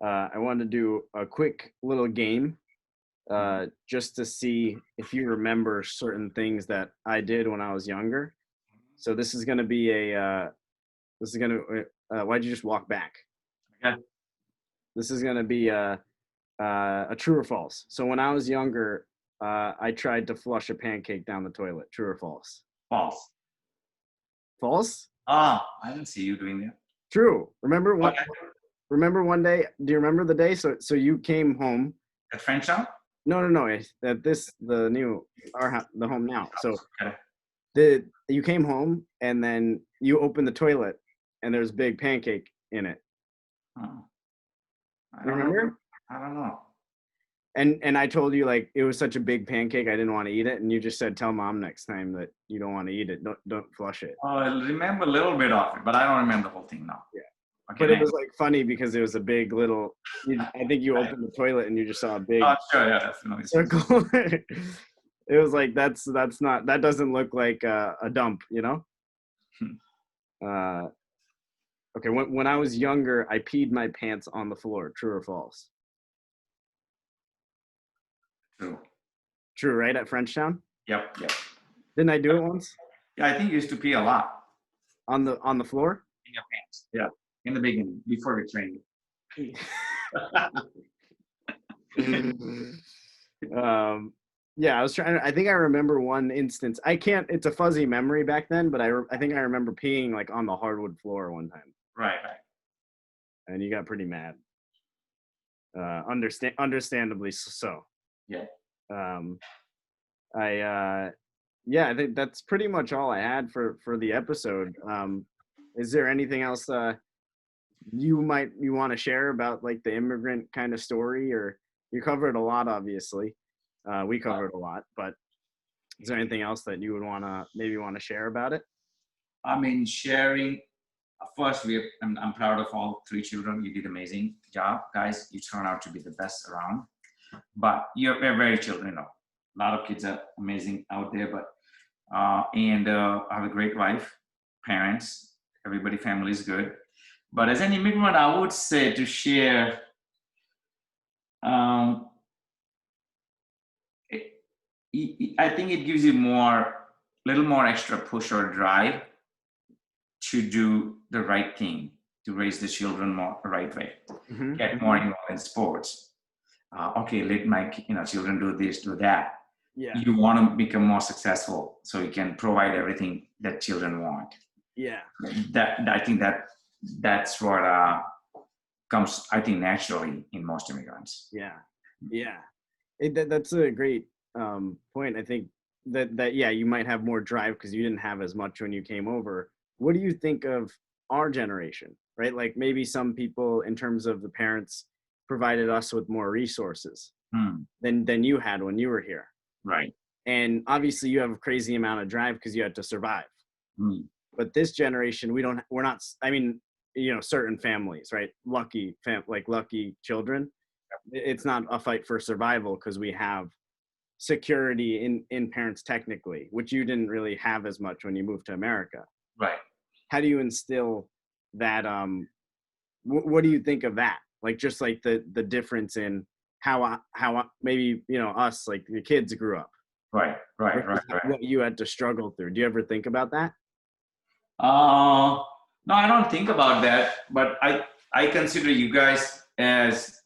I want to do a quick little game just to see if you remember certain things that I did when I was younger. So this is going to be why'd you just walk back? Okay. This is going to be a true or false. So when I was younger, I tried to flush a pancake down the toilet. True or false? False. False? I didn't see you doing that. True. Remember one day? Do you remember the day? So you came home. At French town? No. The home now. So okay. You came home and then you opened the toilet and there's a big pancake in it. Oh. Remember? I don't know. And I told you like it was such a big pancake I didn't want to eat it, and you just said tell mom next time that you don't want to eat it. Don't flush it. I remember a little bit of it, but I don't remember the whole thing now. Yeah. Okay, But it was like funny because it was a big little. I think you opened the toilet and you just saw a big sure, yeah, definitely. circle. It was like that doesn't look like a dump, you know. Okay, when I was younger, I peed my pants on the floor. True or false? True. True, right? At Frenchtown? Yep. Didn't I do it once? Yeah, I think you used to pee a lot. On the floor? In your pants. Yeah. In the beginning, before we trained you. Yeah, I think I remember one instance. It's a fuzzy memory back then, but I think I remember peeing like on the hardwood floor one time. Right. And you got pretty mad. Understandably so. Yeah. I think that's pretty much all I had for the episode. Is there anything else you want to share about like the immigrant kind of story? Or you covered a lot, obviously. We covered a lot, but is there anything else that you would want to share about it? I mean, sharing. First, I'm proud of all 3 children. You did an amazing job, guys. You turned out to be the best around. But we're very children, you know. A lot of kids are amazing out there, but I have a great wife, parents, everybody, family is good. But as an immigrant, I would say to share. I think it gives you little more extra push or drive to do the right thing, to raise the children more the right way, get more involved in sports. Okay, let my children do this, do that. Yeah. You want to become more successful, so you can provide everything that children want. Yeah. I think that's what comes, I think, naturally in most immigrants. Yeah. That's a great point. I think that you might have more drive because you didn't have as much when you came over. What do you think of our generation, right? Like maybe some people in terms of the parents provided us with more resources than you had when you were here. Right. And obviously you have a crazy amount of drive because you had to survive. But this generation, we're not, I mean, certain families, right? Lucky children. It's not a fight for survival because we have security in parents technically, which you didn't really have as much when you moved to America. Right. How do you instill that? What do you think of that? Like just like the difference in how maybe us, like the kids grew up. Right. What you had to struggle through. Do you ever think about that? No, I don't think about that. But I consider you guys as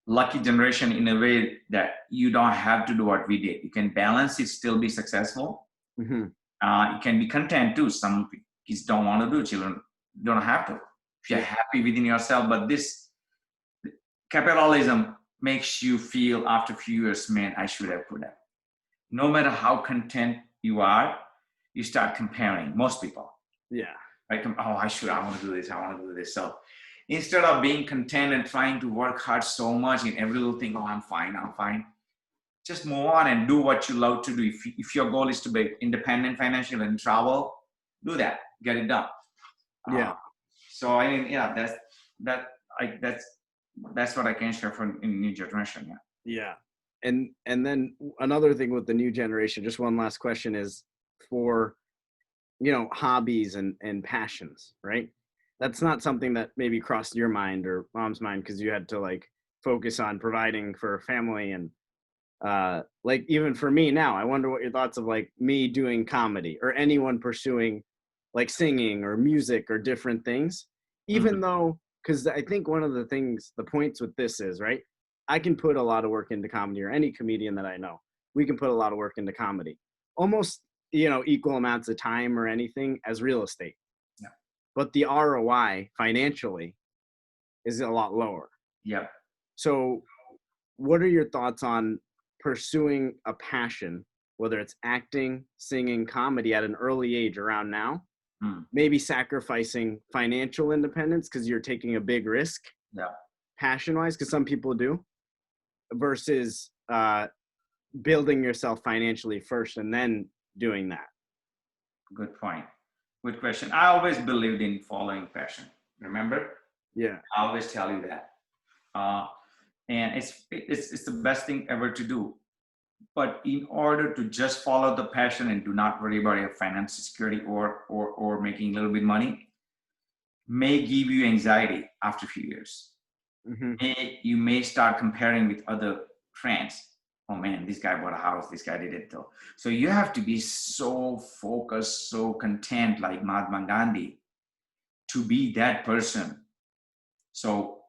lucky generation in a way that you don't have to do what we did. You can balance it, still be successful. You can be content too. Some kids don't want to do. Children don't have to. If you're happy within yourself, but this capitalism makes you feel after a few years, man, I should have put that. No matter how content you are, you start comparing. Most people. Yeah. Right? I want to do this. I want to do this. So instead of being content and trying to work hard so much in every little thing, I'm fine. Just move on and do what you love to do. If your goal is to be independent financially and travel, do that. Get it done. Yeah. So I mean, that's what I can share from in new generation. Yeah. And then another thing with the new generation, just one last question is for, hobbies and passions, right? That's not something that maybe crossed your mind or mom's mind because you had to like focus on providing for a family. And like even for me now, I wonder what your thoughts of like me doing comedy or anyone pursuing like singing or music or different things, even though, because I think one of the points with this is, right, I can put a lot of work into comedy, or any comedian that I know, we can put a lot of work into comedy, almost, equal amounts of time or anything as real estate. Yeah. But the ROI financially is a lot lower. Yeah. So what are your thoughts on pursuing a passion, whether it's acting, singing, comedy at an early age around now, maybe sacrificing financial independence because you're taking a big risk, passion-wise, because some people do, versus building yourself financially first and then doing that? Good point. Good question. I always believed in following passion. Remember? Yeah. I always tell you that. And it's the best thing ever to do. But in order to just follow the passion and do not worry about your financial security or making a little bit money, may give you anxiety after a few years. You may start comparing with other friends. Oh man, this guy bought a house, this guy did it though. So you have to be so focused, so content like Mahatma Gandhi to be that person. So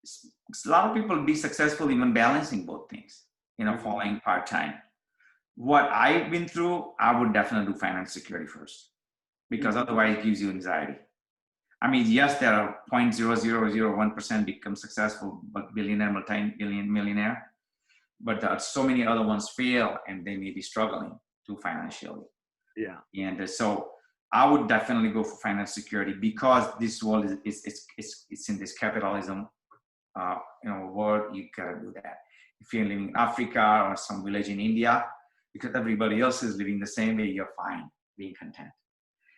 a lot of people be successful even balancing both things, following part-time. What I've been through, I would definitely do financial security first, because otherwise it gives you anxiety. I mean, yes, there are 0.0001% become successful, but billionaire, multi-millionaire, but there are so many other ones fail and they may be struggling too financially. Yeah. And so I would definitely go for financial security, because this world it's in this capitalism, world. You gotta do that. If you're living in Africa or some village in India, because everybody else is living the same way, you're fine, being content.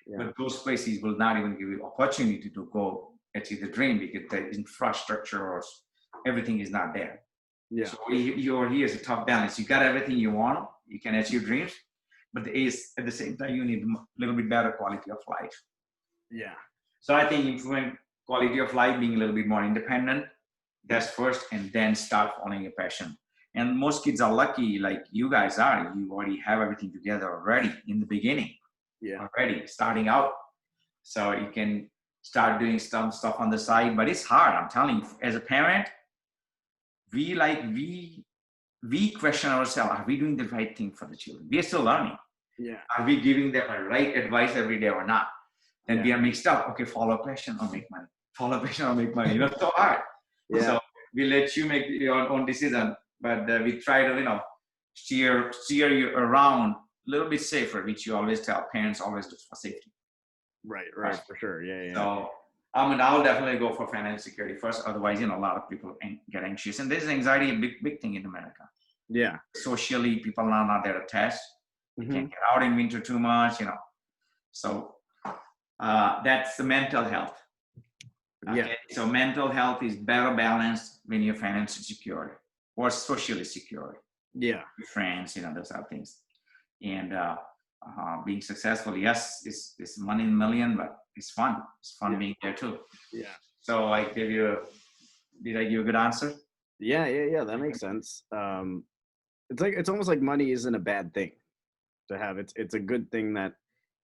Yeah. But those places will not even give you opportunity to go achieve the dream, because the infrastructure or everything is not there. Yeah. So here's a tough balance. You got everything you want, you can achieve dreams, but at the same time, you need a little bit better quality of life. Yeah. So I think improving quality of life, being a little bit more independent, that's first, and then start following your passion. And most kids are lucky, like you guys are. You already have everything together already in the beginning. Yeah. Already starting out. So you can start doing some stuff on the side, but it's hard. I'm telling you, as a parent, we question ourselves, are we doing the right thing for the children? We are still learning. Yeah. Are we giving them a right advice every day or not? Then we are mixed up. Okay, follow passion or make money. Follow passion or make money. It's so hard. Yeah. So we let you make your own decision, but we try to, steer you around a little bit safer, which you always tell parents always do for safety. Right, for sure. Yeah. So I'll definitely go for financial security first. Otherwise, a lot of people get anxious, and there's anxiety, a big thing in America. Yeah. Socially, people are not that attached. You can't get out in winter too much, So that's the mental health. Okay? Yeah. So mental health is better balanced when you're financially secure or socially secure. Yeah. Friends, those are things. And being successful, yes, it's money in a million, but it's fun. It's fun being there too. Yeah. So did I give you a good answer? Yeah. That makes sense. It's almost like money isn't a bad thing to have. It's a good thing that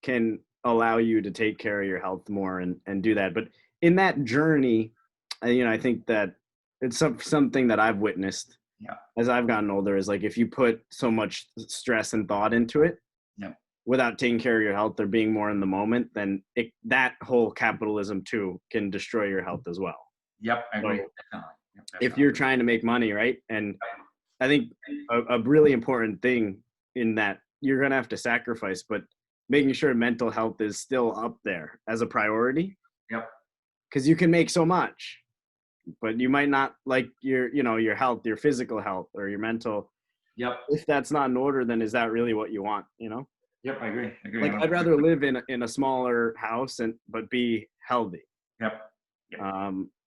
can allow you to take care of your health more and do that. But in that journey, I think that it's something that I've witnessed as I've gotten older, is like, if you put so much stress and thought into it without taking care of your health or being more in the moment, then that whole capitalism too can destroy your health as well. Yep, I agree. If you're trying to make money, right? And I think a really important thing in that, you're going to have to sacrifice, but making sure mental health is still up there as a priority. Yep. Because you can make so much, but you might not like your health, your physical health, or your mental. Yep. If that's not in order, then is that really what you want? Yep, I agree. Like, I'd rather live in a smaller house but be healthy. Yep.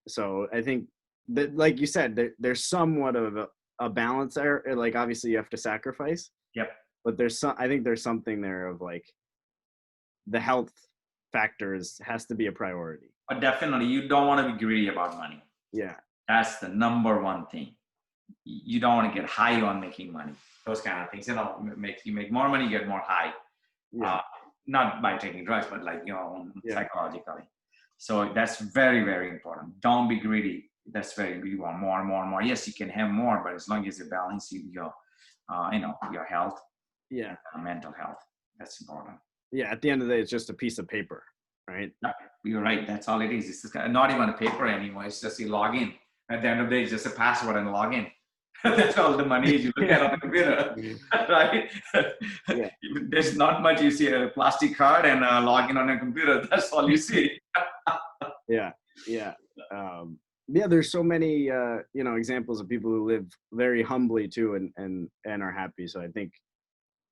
So I think that, like you said, there's somewhat of a balance there. Like, obviously you have to sacrifice. Yep. But I think there's something there of like, the health factors has to be a priority. But definitely, you don't want to be greedy about money. Yeah. That's the number one thing. You don't want to get high on making money. Those kind of things. You make more money, you get more high. Yeah. Not by taking drugs, but psychologically. So that's very, very important. Don't be greedy. You want more and more and more. Yes, you can have more, but as long as you balance your health, mental health, that's important. Yeah. At the end of the day, it's just a piece of paper, right? You're right. That's all it is. It's just not even a paper anymore. It's just you log in. At the end of the day, it's just a password and log in. That's all the money is you look at on the computer, right? Yeah. There's not much. You see a plastic card and log in on a computer. That's all you see. Yeah. yeah, there's so many examples of people who live very humbly too, and are happy. So I think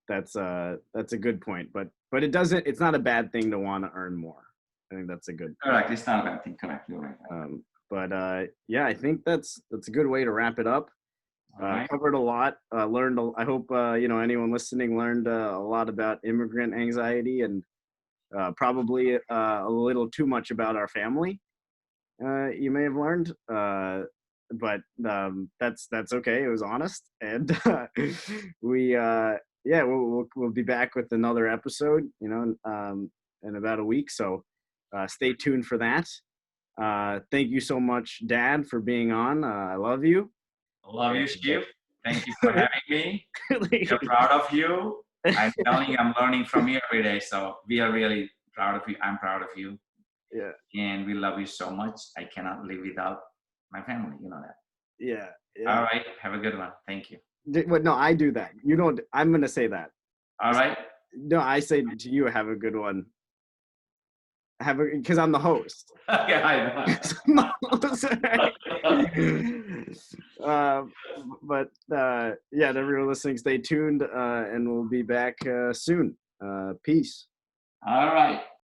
that's a good point. But it's not a bad thing to want to earn more. I think that's a good point. Correct. It's not a bad thing. Correct. You're right. But yeah, I think that's a good way to wrap it up. Right. Covered a lot. Learned. I hope anyone listening learned a lot about immigrant anxiety, and probably a little too much about our family. You may have learned, but that's okay. It was honest, and we'll be back with another episode. In about a week. So stay tuned for that. Thank you so much, Dad, for being on. I love you. Love you, Steve. Thank you for having me. We're proud of you. I'm telling you, I'm learning from you every day. So we are really proud of you. I'm proud of you. Yeah. And we love you so much. I cannot live without my family. You know that. Yeah. All right. Have a good one. Thank you. But no, I do that. You don't. I'm gonna say that. All right. No, I say to you, have a good one. Because I'm the host. Yeah, I know. But yeah, to everyone listening, stay tuned, and we'll be back soon. Peace. All right.